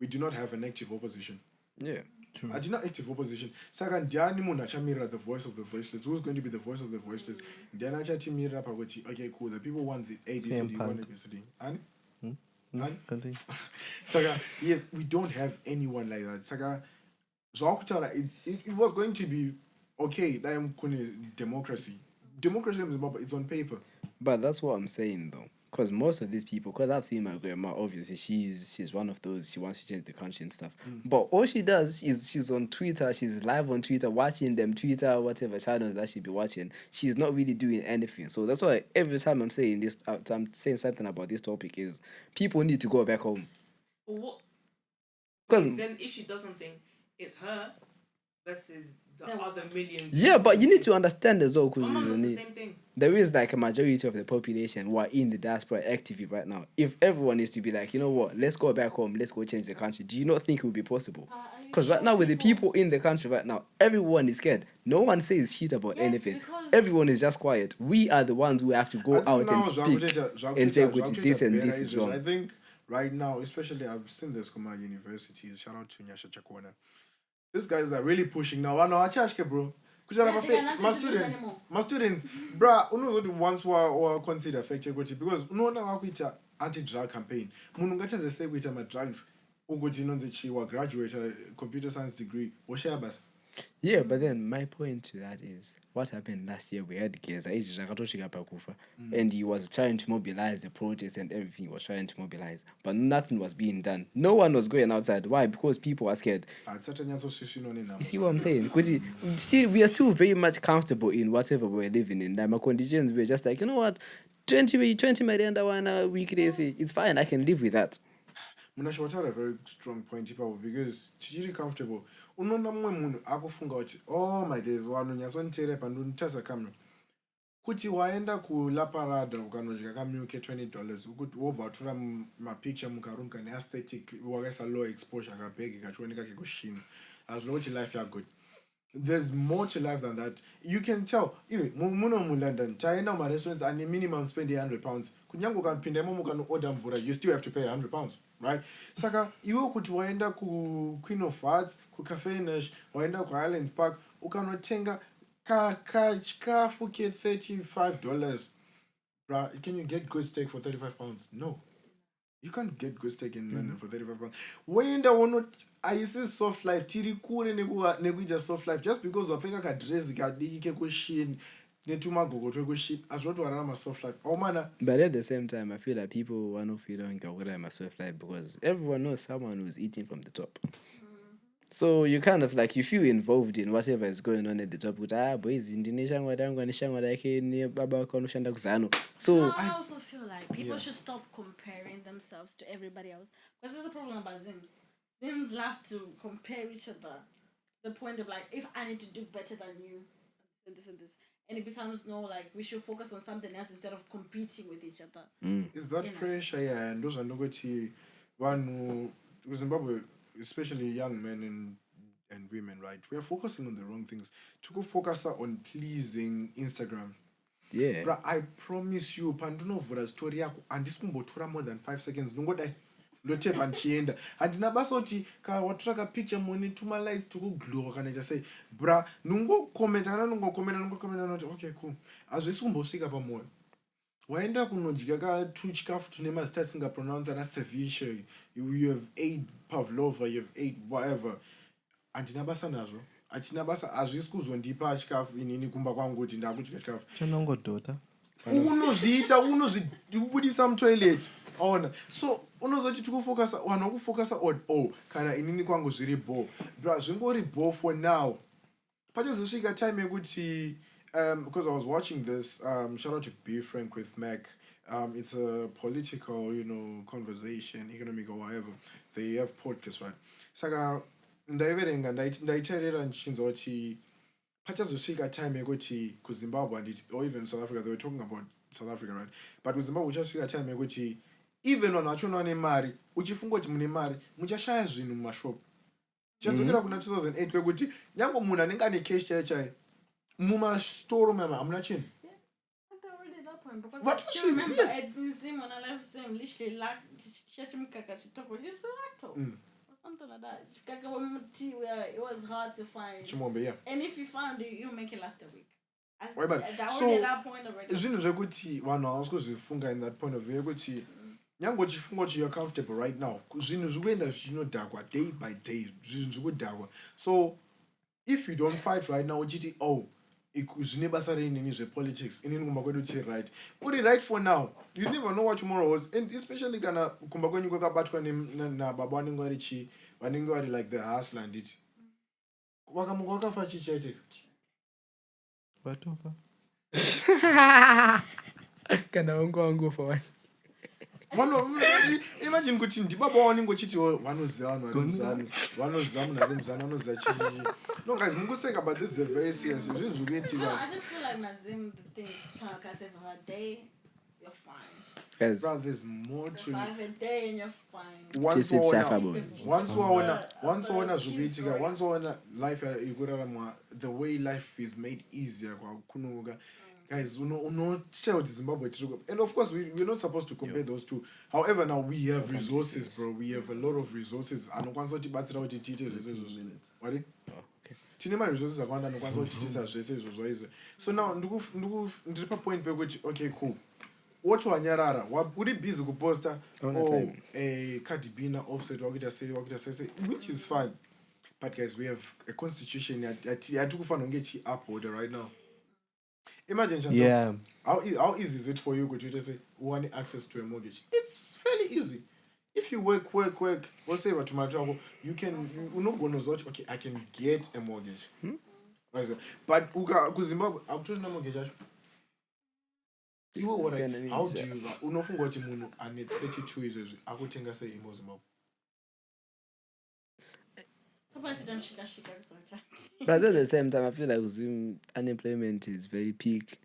we do not have an active opposition. Yeah, true. I do not active opposition. Saka ndiani munhu achamirira the voice of the voiceless. Who's going to be the voice of the voiceless? Ndiani achatimirira pakuti okay cool, the people want the ABCD, want ABCD. Ani? Continue. Saka yes, we don't have anyone like that. Saka it was going to be okay, I am democracy. Democracy in Zimbabwe, it's on paper. But that's what I'm saying, though. Because most of these people, because I've seen my grandma, obviously, she's one of those, she wants to change the country and stuff. But all she does is she's on Twitter, she's live on Twitter, watching them Twitter, whatever channels that she be watching. She's not really doing anything. So that's why every time I'm saying this, I'm saying something about this topic is people need to go back home. What? Because then if she does something, it's her versus the other millions. Yeah, but you need to understand as well, because the same thing. There is like a majority of the population who are in the diaspora actively right now. If everyone is to be like, you know what, let's go back home, let's go change the country, do you not think it would be possible? Because right now with the people in the country right now, everyone is scared. No one says shit about anything. Everyone is just quiet. We are the ones who have to go out and speak and say this and this is wrong. I think right now, especially I've seen this from my universities, shout out to Nyasha Chakwana. These guys are really pushing now. I know I charge bro. My students, bruh, the ones who are considered affected because anti-drug campaign. Munungacha say with my drugs. Ugo Jinonzichi or graduate a computer science degree or sharebas. Yeah, but then my point to that is what happened last year. We had Geza, and he was trying to mobilize the protest and everything. He was trying to mobilize, but nothing was being done. No one was going outside. Why? Because people were scared. You see what I'm saying? Because we are still very much comfortable in whatever we're living in. Like my conditions, we're just like, you know what, 20 Marianda 1 weekdays, it's fine. I can live with that. Munashwata had a very strong point because chichiri comfortable. Unona mumwe munhu akufunga kuti oh my days wanonyatsoniteera pandonitasa kamwe. Kuti waenda kula parada ukanodya kamyuke $20 ukuthi wobva watora mapicture mukarumka neaesthetic wakaisa low exposure kabhegi kachioneka kekushina. Hazvino kuti life yagood. There's more to life than that. You can tell. Muno mu London, taenda mu restaurants and the minimum spend £100. Kunyango ukanpinda imo order mvura, you still have to pay £100, right? Saka iwe kuti waenda ku Queen of Hearts, ku Cafe Nash, waenda ku Highlands Park, ukanotenga chikafu ke $35. Bruh, can you get good steak for £35? No. You can't get good steak in London for £35. Waenda wono ayisi soft life tiri kure nekuita soft life just because wapfeka kadress kadiki kekushin netumagogo twekushin azvoti wararama soft life mana. But at the same time I feel like people want to feel like a soft life because everyone knows someone who's eating from the top. So you kind of like you feel involved in whatever is going on at the top. Boys, so I also feel like people should stop comparing themselves to everybody else because there's a problem about Zims. Zims love to compare each other to the point of like, if I need to do better than you, and this, and it becomes like we should focus on something else instead of competing with each other. Is that pressure? Yeah, and those are not one who Zimbabwe, especially young men and women, right? We are focusing on the wrong things. To go focus on pleasing Instagram. Yeah. But I promise you, Panduno for a story and this will more than 5 seconds. No go lotepa nchienda handina basa kuti watora picture moni tumalize tukuglow kana just say bra nungokomenta noti okay cool azvisi kumbosvika pamoyo waenda kunodya tuchikafu tune mazita asingapronounce ana ceviche you have ate pavlova you have ate whatever handina basa nazvo achina basa hazvisi kuzondipa chikafu inini kumba kwangu kuti ndakudya chikafu chinongodhota unozviita mutoilet ona so unozoti tikufocusa wanhu kufocusa on kana inini kwangu zviri ball bra zvingori ball for now pachazosvika time yekuti because I was watching this shout out to Be Frank with Mac it's a political conversation economic or whatever they have podcasts right saka ndaiverenga ndaiteerera ndichinzwa kuti pachazosvika time yekuti kuZimbabwe or even South Africa they were talking about South Africa right but kuZimbabwe uchasvika time yekuti even vanhu vachona nemari uchifunga kuti mune mari muchashaya zvinhu mumashopu tichadzokera kuna 2008 kwekuti nyange munhu anenge ane cash chaichai mumastoro mama hamuna chinhu something like that. It was hard to find. Chimombe, yeah. And if you found it, you make it last a week. Why, but so that point already. Zvinhu zvekuti vanhu havasikuzifunga in that point of view kuti nyange uchifunga kuti you're comfortable right now zvinhu zvikuenda zvichinodhakwa day by day zvinhu zvikudhakwa so if you don't fight right now uchiti zvine basa reinini zvepolitics inini kumba kwedu chiri right uri right for now you never know what tomorrow holds and especially kana kumba kwenyu kwakabatwa nababa vanenge vari like the hustler anditi wakamuka wakafa chichaitika watopa kana wangu for imagine kuti ndibaba wanenge uchiti vanoziva vanoziva munhu ari muzana vanoziva chichichi no guys mungoseka but this is a very serious zvinhu zvikuitika I just feel like Nazim the thing can say for a day you're fine guys bro there's more to survive a day and you're fine once waona zvikuitika once waona life ikurarama the way life is made easier kwakunoka guys unoshare with Zimbabwe and of course we're not supposed to compare those two however now we have resources bro we have a lot of resources anokwanisa kutibatsira kuti tiite zvese izvozvo wari tine maresources akawanda anokwanisa kutiitisa zvese izvozvo izvo so now ndiri papoint pekuti okay cool woti wanyarara uri busy kuposta Cardi B na Offset wakuita sei which is fine But guys, we have a constitution that to uphold right now. Imagine, Chantal, Yeah. how easy is it for you to just say want access to a mortgage? It's fairly easy. If you work, we'll say what my job, you not gonna watch. Okay, I can get a mortgage. But Zimbabwe, I'm telling you, mortgage. How do you unofunga kuti munhu ane 32 izvezvi akutenga sei imo Zimbabwe? But at the same time, I feel like Zim unemployment is very peak.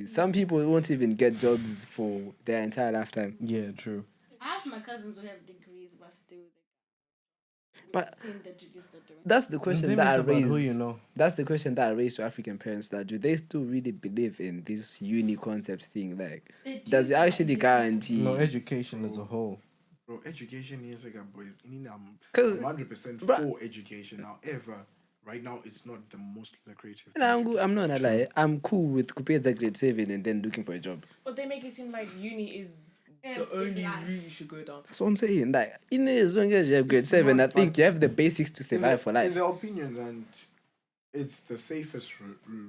Some people won't even get jobs for their entire lifetime. Yeah, true. I have my cousins who have degrees, but still But the degrees they're doing. that's the question that I raised. Who you know. That's the question that I raised to African parents. That do they still really believe in this uni concept thing? Like, does it actually guarantee? No, education as a whole. Bro, education is like a boys. I'm 100% for education. However, right now it's not the most lucrative. I'm not gonna lie. I'm cool with kupeta grade 7 and then looking for a job. But they make it seem like uni is the only route you should go down. That's what I'm saying. Like, as long as you have grade 7, I think you have the basics to survive for life. In their opinion, and it's the safest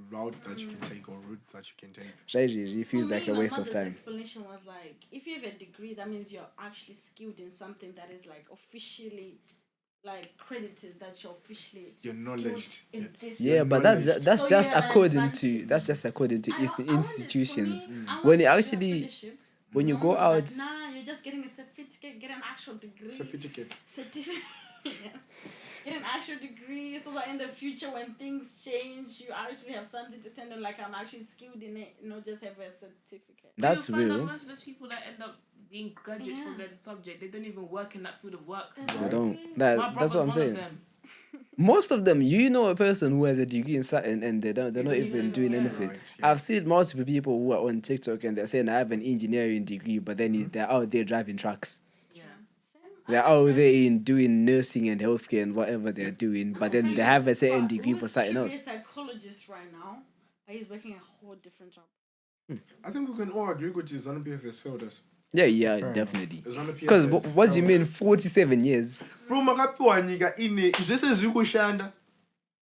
route that you can take or route that you can take. It feels like a waste of time. Explanation was like, if you have a degree, that means you're actually skilled in something that is like officially like credited, that you're officially your knowledge. Yeah, but that's just according to institutions. When you actually when you go out, like, nah, you're just getting a certificate, get an actual degree. Certificate. Get an actual degree so that in the future when things change, you actually have something to stand on, like I'm actually skilled in it, not just have a certificate. That's real. real. Most of those people that end up being graduates from their subject, they don't even work in that field of work. They don't. That's what I'm saying. Them. Most of them, you know, a person who has a degree in something and they're not even doing anything. Right, yeah. I've seen multiple people who are on TikTok and they're saying I have an engineering degree, but then they're out there driving trucks. Yeah. They're out there doing nursing and healthcare and whatever they're doing, but then they have a certain degree for something else. He's a psychologist right now, but he's working a whole different job. I think we can all agree with his ZANU-PF has failed us. Yeah, definitely. Because what do you mean 47 years? Bro, makapiwa nyika ine zvese zviri kushanda.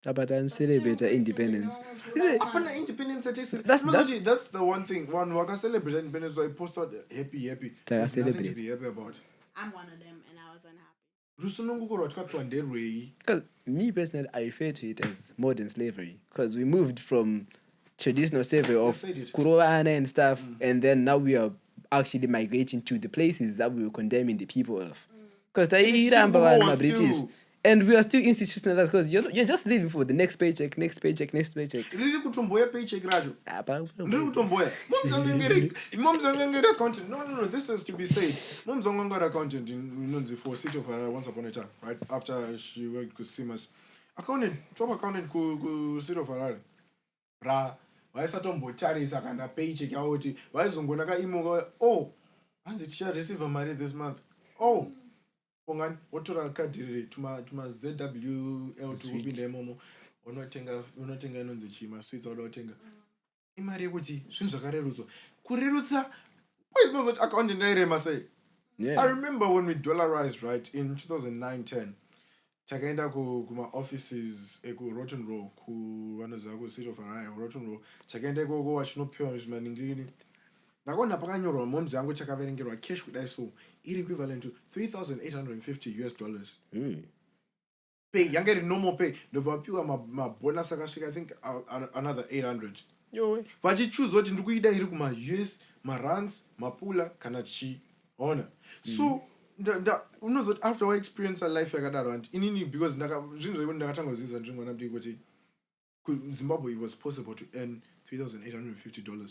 But I celebrate independence. Apana independence that's the one thing. One who celebrate independence, so I posted happy. There's nothing to be happy about. I'm one of them, and I was unhappy. Because me personally, I refer to it as modern slavery. Because we moved from traditional slavery of Kuroana and stuff, and then now we are actually migrating to the places that we were condemning the people of. Because British. And we are still institutionalized because you're just living for the next paycheck. Really kutomboya paycheck rajo. Really kutomboya. Momzangengere content. No. This has to be said. Momzangengere content in for City of Harare once upon a time, right? After she worked with Simas. Job accountant ku City of Harare. Bra, waisatombo charisa kana paycheck yauti. Waizongona ka imo oh, hanzi tisha receive money this month. Oh. Pongan otora kadiri tuma ZWL to kupinda imomo unotenga inonzi chima sweets odotenga imari yekuti zvinhu zvakarerutswa kurerutsa kwezvinozoti account ndairema sei. I remember when we dollarized, right, in 2009-10 takaenda kuma offices eku Rotten Row ku vanoziva ku City of Harare Rotten Row takaenda ikoko wachinopiwa zvimaningini ndakaona pakanyorwa momzi yangu chakaverengerwa cash kudai so iri equivalent to $3,850. Pay yange iri normal pay ndovapiwa mabonus akasvika I think another 800 vachichoose kuti ndikuida iri kuma US marands mapula kana chiona so unozoti after wa experience a life yakadaro and inini because zvinhu zvaiko ndakatangozivisa ndringwana mdiki kuti Zimbabwe it was possible to earn $3,850.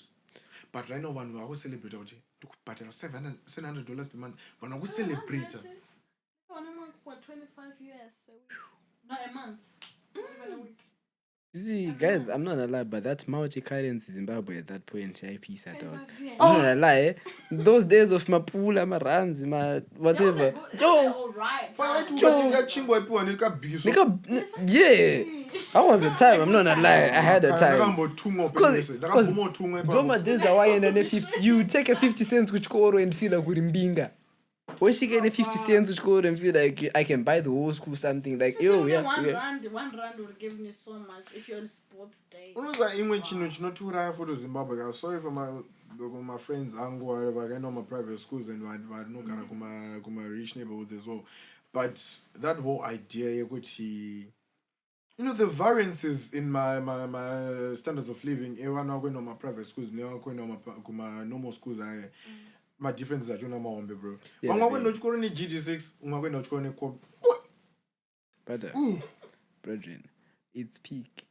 But right now, one we are celebrating $700 per month. One we celebrate. What 25 US? Not a month. Even a week. See, guys, I'm not gonna lie, but that multi-currency Zimbabwe at that point, I piece at all. I'm not gonna lie. Those days of Mapula, Marands, whatever. Yeah. I was a time, I'm not gonna lie, I had a time. Because Doma days are why you take a 50 cents which koro and feel like Urimbinga. When she get 50 cents to go and feel like I can buy the whole school something like, yo, yeah. One rand would give me so much if you're on sports day. For Zimbabwe. I'm sorry for my friends, Ango, whatever. I know my private schools and I know my rich neighborhoods as well. But that whole idea, the variances in my standards of living. I'm not going to my private schools. Now I'm going to my normal schools. My differences are doing my own, bro. I'm going to go to GD6. I'm going to go to brethren, it's peak.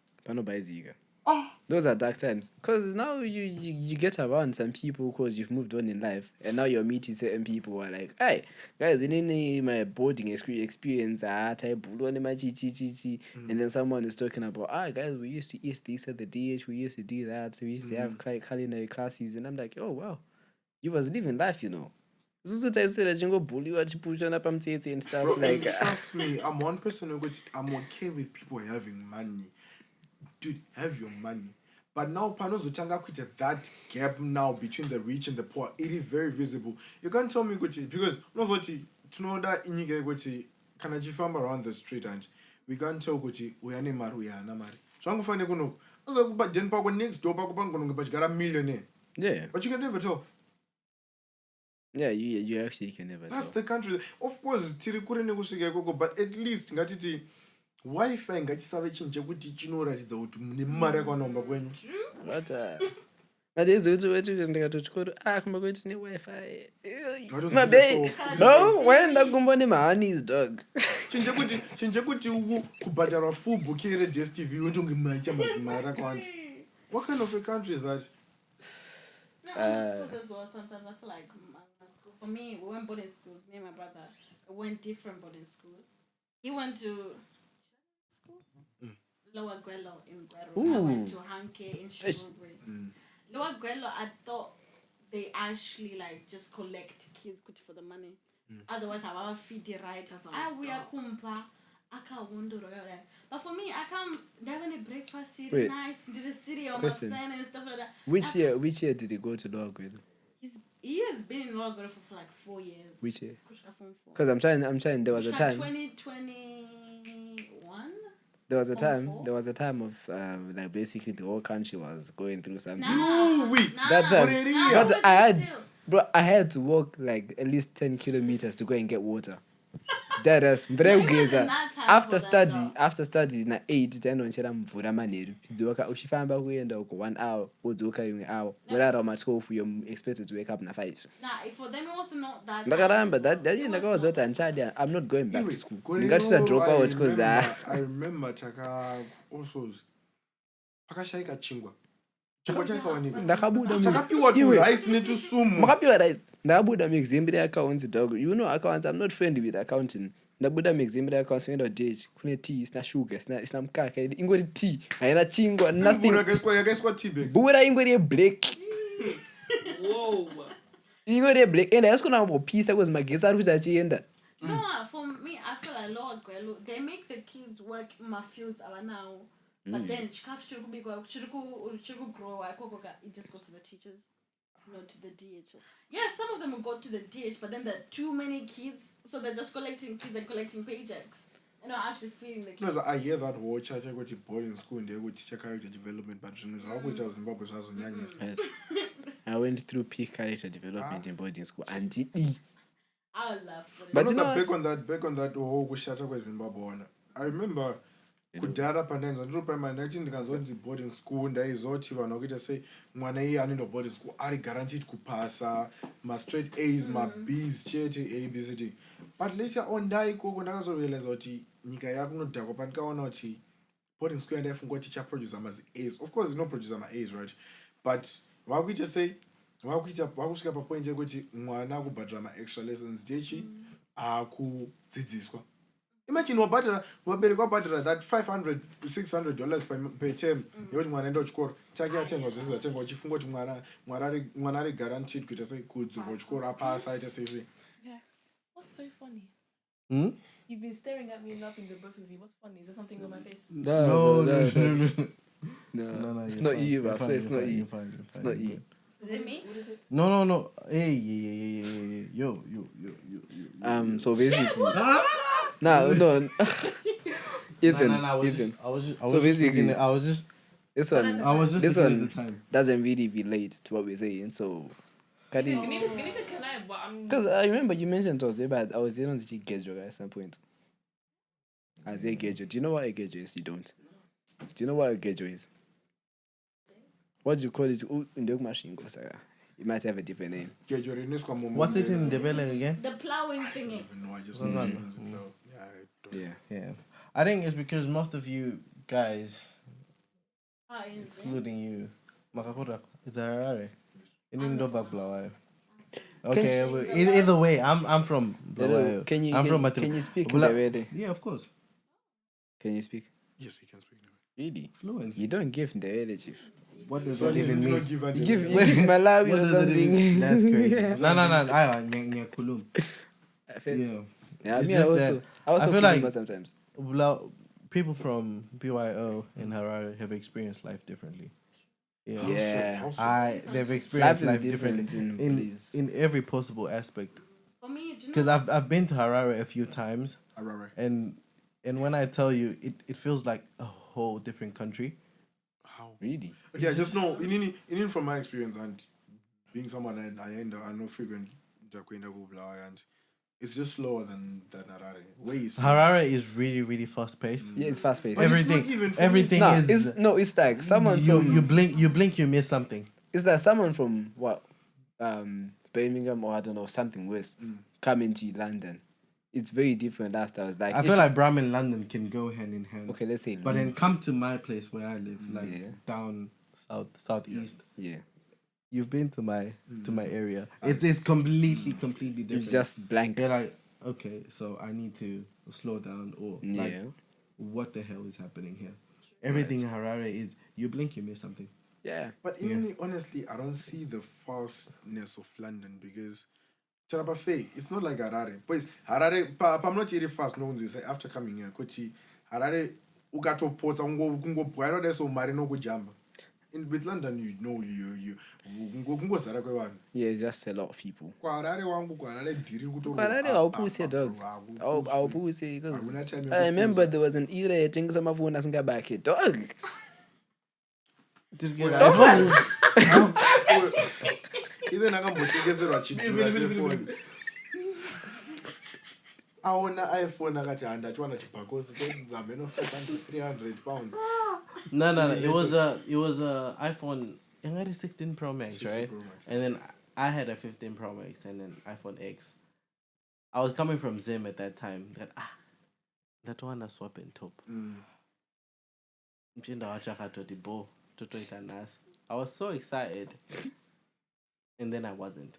Those are dark times. Because now you get around some people because you've moved on in life. And now you're meeting certain people who are like, hey, guys, in my boarding experience, and then someone is talking about, guys, we used to eat this at the DH, we used to do that, we used to have culinary classes. And I'm like, oh, wow, you was living life, you know. And stuff. Bro, like, trust me, I'm one person who I'm okay with people having money. Dude, have your money. But now, that gap now between the rich and the poor, it is very visible. You can't tell me, because to know that can I just around the street and we can't tell we are not married. So I'm going to find but then next door, but a millionaire. Yeah. But you can never tell. Yeah, you actually can never That's tell. the country. Of course, but at least Wi-Fi ngatisave chinje kuti chinoratidza kuti mune mari yakanomba kwenyu. But there's ndikatochikoro kumba kweti ne-Wi-Fi. Mabe. No, waenda kumba ne-honeys dog. Chinje kuti kubhadharwa full bouquet re-DSTV untonge macha mazimari akawanda. What kind of a country is that? No, schools as well. Sometimes I feel like for me, we went boarding schools. Me and my brother went different boarding schools. He went to Lower Gwelo in Gwero. I went to Hanke in Shirogwe. Lower Gwelo, I thought they actually just collect kids good for the money. Otherwise, I will feed the right. We are kumpa. I can't wonder. But for me, I can't. They have any breakfast city nice. Did the city on my son and stuff like that. Which year did he go to Lower Gwelo? He has been in Lower Gwelo for like 4 years. Which year? Because I'm trying. There was a time. 2021. There was a time of basically the whole country was going through something. That time. But I had to walk at least 10 kilometers to go and get water. That is after study na 8 tanonchera mvura manheru dzoka uchifamba kuenda uko 1 hour wodzoka imwe hour whatever much you're expected to wake up na 5. For them also not that. Ndakaramba that ndakaudza kuti I'm not going back to school. Ndingatisa drop out because I remember taka also pakashaika chingwa. Ndakapiwa tu rice netusumu. Makapiwa rice. Ndabuda meximbre accounts dog. You know accounts, I'm not friendly with accounting. Ndabuda meximbre accounts ngenda ditch. Kune tea, sina sugar, sina mkaka. Ingori tea, haina chingwa, nothing. Yakaiswa tea bag. Bura ingori black. Whoa. Ingori black. Enda yaskona mopisa because magesa ari kuchachienda. No, for me, I feel like Lord Gwelo, they make the kids work in my fields now. But then chikafu chiriku grow, it just goes to the teachers, not to the DH. Yes, some of them will go to the DH, but then there are too many kids, so they're just collecting kids and collecting paychecks. And not actually feeding the kids. No, I hear that word, I go to boarding school and they go teach character development, but yes. I went through peak character development in boarding school and I would love it. But back on that whole Shata Zimbabwean. I remember kudhara pandainzwa ndiri primary ndaiti ndikazoti boarding school ndaizoti vanhu vakuita sei mwana iye anoenda boarding school ari guaranteed kupasa ma-straight A's ma-B's chete ABCD. But later on ndaikoko ndakazorealize kuti nyika yakunodhakwa pandikaona kuti boarding school yandaifunga kuti ichaproducer mazi-A's. Of course inoproducer ma-A's, right? But vakuita sei vakusvika papoint yekuti mwana akubhadhira ma-extra lessons jechi akudzidziswa. Imagine wabereka wabhadhira that $500 to $600 per term yekuti mwana enda kuchikoro chake atengwa zvese zvatengwa uchifunga kuti mwana ari guaranteed kuita sei kudzurwa kuchikoro apasa aita sei. Yeah. What's so funny? You've been staring at me and laughing, the both of you. What's funny? Is there something on my face? No. It's not you, but it's not you. It's not you. Is it me? What is it? No. Hey, yo. So basically, no. Ethan. I was just So basically, I was just this one looking at the time. doesn't really relate to what we're saying. So, Kadi, because I remember you mentioned to us about I was on the Gejo at some point. As a Gejo, do you know what a Gejo is? You don't. Do you know what a Gejo is? What do you call it? In the machine, it might have a different name. What's it in Ndebele again? The plowing thingy. No, I just know. Yeah. I think it's because most of you guys, In excluding you, Makakura is Harare. Okay, well, either way, I'm from Blawayo. Can you speak in the Yeah, of course. Can you speak? Yes, he can speak. Really? Fluent. You don't give in the chief. What does that even mean? You give Malawi or something. That's crazy. No. Kulum. Yeah, It's me just I also feel like sometimes. people from BYO in Harare have experienced life differently. Yeah. They've experienced Life life is differently in every possible aspect. For me, do you Because know? I've been to Harare a few times, Harare. and when I tell you, it feels like a whole different country. How? Really? Okay, I just know, in from my experience and being someone I know frequent and it's just slower than Harare. Way slower. Harare is really, really fast paced. Yeah, it's fast paced. But it's not even for Everything No, is. it's like someone you from you blink, you miss something. it's like someone from what Birmingham or I don't know something worse coming to London. It's very different lifestyles. Like I feel like Bram and London can go hand in hand. okay, let's say But then Leeds. come to my place where I live, down southeast. Yeah. You've been to my area. It's completely different. It's just blank. You're like, okay, so I need to slow down or like, what the hell is happening here? Everything in Harare is you blink, you miss something. Yeah. But honestly, I don't see the fastness of London because it's not like Harare. But Harare, I'm not really fast. No, say after coming here, Kochi, Harare, ugato ports, ungo buero de so marino go jamba. With London, you Yeah, it's just a lot of people. Harare, I'll push it, dog. I'll push it because I remember there was an era I think some of one doesn't get back here, dog. Even I can I own an iPhone. I got you, and I want to because it's 300 pounds. No. It was a iPhone. I had a 16 Pro Max, right? Pro Max. And then I had a 15 Pro Max and then iPhone X. I was coming from Zim at that time. That one I swap in top. I was so excited, and then I wasn't.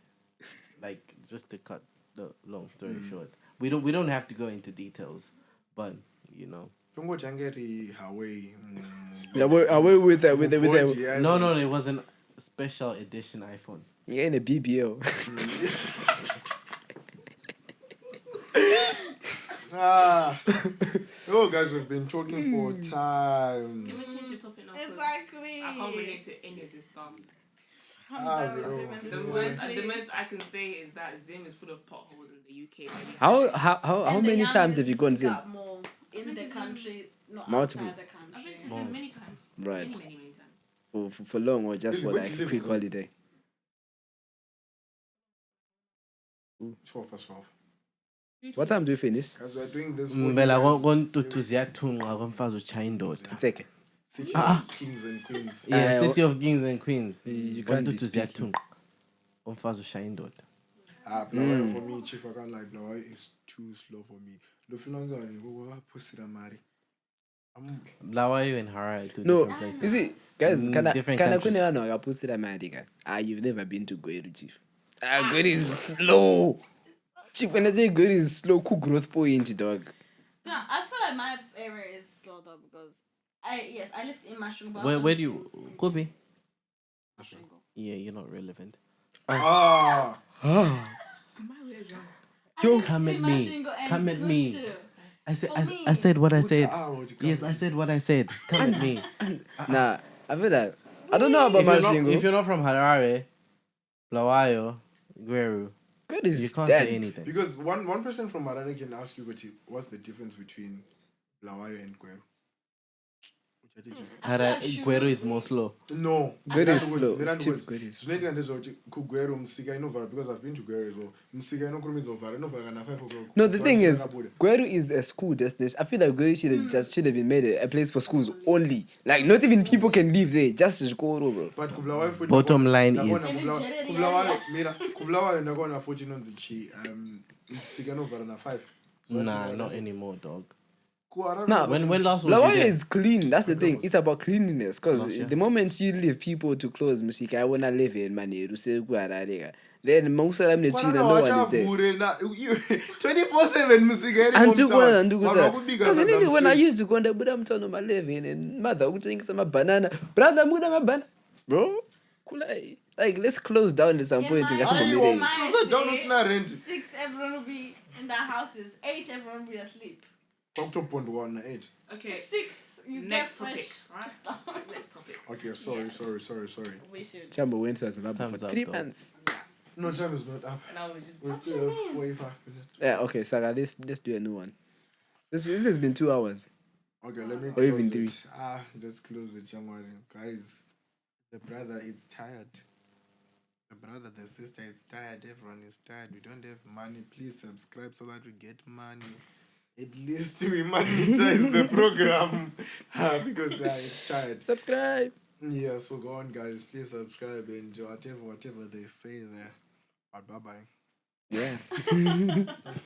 Like, just to cut the long story short, we don't have to go into details, but you know. Don't go Jangeri Hawaii. Away with that. No, it was a special edition iPhone. Yeah, in a BBL. Oh, guys, we've been talking for time. Can we change the topic now? Exactly. I can't relate to any of this stuff. The The most I can say is that Zim is full of potholes in the UK. How many times have you gone Zim? More in the country, not Multiple. outside the I've been country. to Zim many times. Right. Many times. For long or just for Where like do a you live quick in? holiday? 12 past 12. What time do we finish? Because we're doing this for Mbela kontuthuziyathunywa komfazi uchayindoda. It's okay. City of Kings and Queens. Yeah, City of Kings and Queens. You can't be speaking. Kontuthuziyathunywa komfazi uchayindoda. Blawayo for me, Chief, I can't lie. Blawayo is too slow for me. Blawayo and Harare, two No, different places. you see, guys, Different countries. You've never been to Gweru, Chief. Gweru is slow. Chief, when I say Gweru is slow, cool growth point, dog. No, I feel like my area is slow though because I lived in Mashungo. Where do you could be? Mashungo. Yeah, you're not relevant. Am I weird, John? Yo, Come at me. Come at me. I me. said what I said. Yes, Yes, I said what I said. Come at me. Nah, I feel like I don't know about If Mashingo. you're not from Harare, Blawayo, Gueru. God is You can't dead. say anything. Because one person from Harare can ask you, what's the difference between Blawayo and Gweru? Gueru is more slow. No, Gweru is slow. because I've been to Gweru as well. No, the thing is, Gweru is a school destination. I feel like Gweru should have been made a place for schools only. Like, not even people can live there. Just go over. But Bottom line is nah, not anymore, dog. Nah, When last was you Blawayo there? is clean. That's the thing. It's about cleanliness. Because Last year. the moment you leave people to close music, I wanna live in money. Then most of them no one is there. 24/7 Because when I used to go on the Buddha Mtono my living and mother would think some banana. Brother Muda my banana. Bro, kulai. Like let's close down at some point and get some meeting. 6, everyone will be in their houses. 8, everyone will be asleep. Okay. 6, you Next get topic. fresh Right? stuff. Next topic. Okay, sorry. We should. Chambo went to Zimbabwe Time's for up, 3 though. months. No, time is not up. And I was just. We still have 45 minutes. Yeah, okay, Sarah, let's do a new one. This has been 2 hours. Okay, let me Or even close 3. it. Let's close it, guys. The brother is tired. The brother, the sister is tired. Everyone is tired. We don't have money. Please subscribe so that we get money. At least we monetize the program. Because it's tired. Subscribe. Yeah, so go on, guys. Please subscribe and whatever they say there. But bye-bye. Yeah.